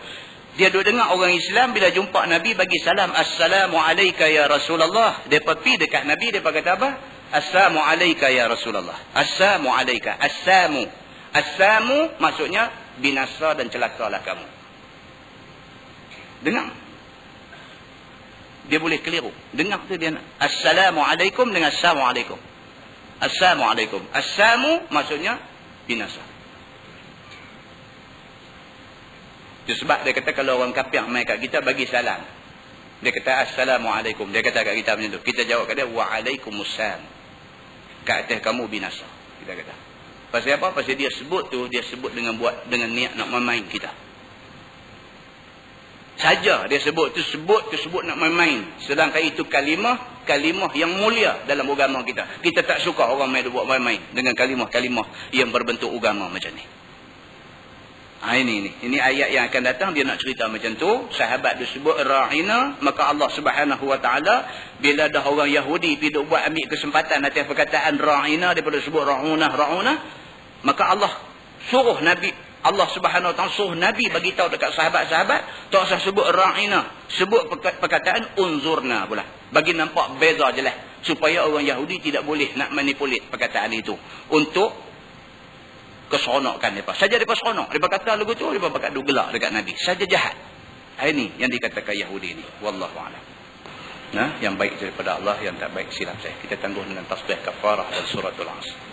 Dia duduk dengar orang Islam bila jumpa Nabi bagi salam. Assalamualaikum ya Rasulullah. Dia pergi dekat Nabi, dia kata apa? Assalamualaikum ya Rasulullah. Assalamualaikum. Assamu. Assamu maksudnya binasa dan celakalah kamu. Dengar. Dia boleh keliru. Dengar tu dia nak. Assalamualaikum dengan assalamualaikum. Assalamualaikum. Assamu maksudnya binasa. Itu sebab dia kata kalau orang kafir mai kat kita bagi salam. Dia kata assalamualaikum. Dia kata kat kita macam tu. Kita jawab kat dia waalaikumsalam. Kat atas kamu binasa. Kita kata. Pasal apa? Pasal dia sebut tu, dia sebut dengan niat nak main kita. Saja dia sebut nak main. Sedangkan itu kalimah yang mulia dalam agama kita. Kita tak suka orang main buat main dengan kalimah-kalimah yang berbentuk agama macam ni. Ini ayat yang akan datang dia nak cerita macam tu. Sahabat disebut ra'ina, maka Allah Subhanahu wa taala bila dah orang Yahudi pergi buat ambil kesempatan atas perkataan ra'ina daripada sebut ra'una, maka Allah suruh Nabi, Allah Subhanahu wa taala suruh Nabi bagi tahu dekat sahabat-sahabat tak usah sebut ra'ina, sebut perkataan unzurna pula, bagi nampak beza jelas supaya orang Yahudi tidak boleh nak manipulate perkataan itu untuk keseronokan mereka. Saja mereka seronok. Mereka kata lagu tu, mereka pakat gelak dekat Nabi. Saja jahat. Ini yang dikatakan Yahudi ni. Wallahu'alam. Nah, yang baik daripada Allah, yang tak baik silap saya. Kita tangguh dengan tasbih kafarah dan suratul Asr.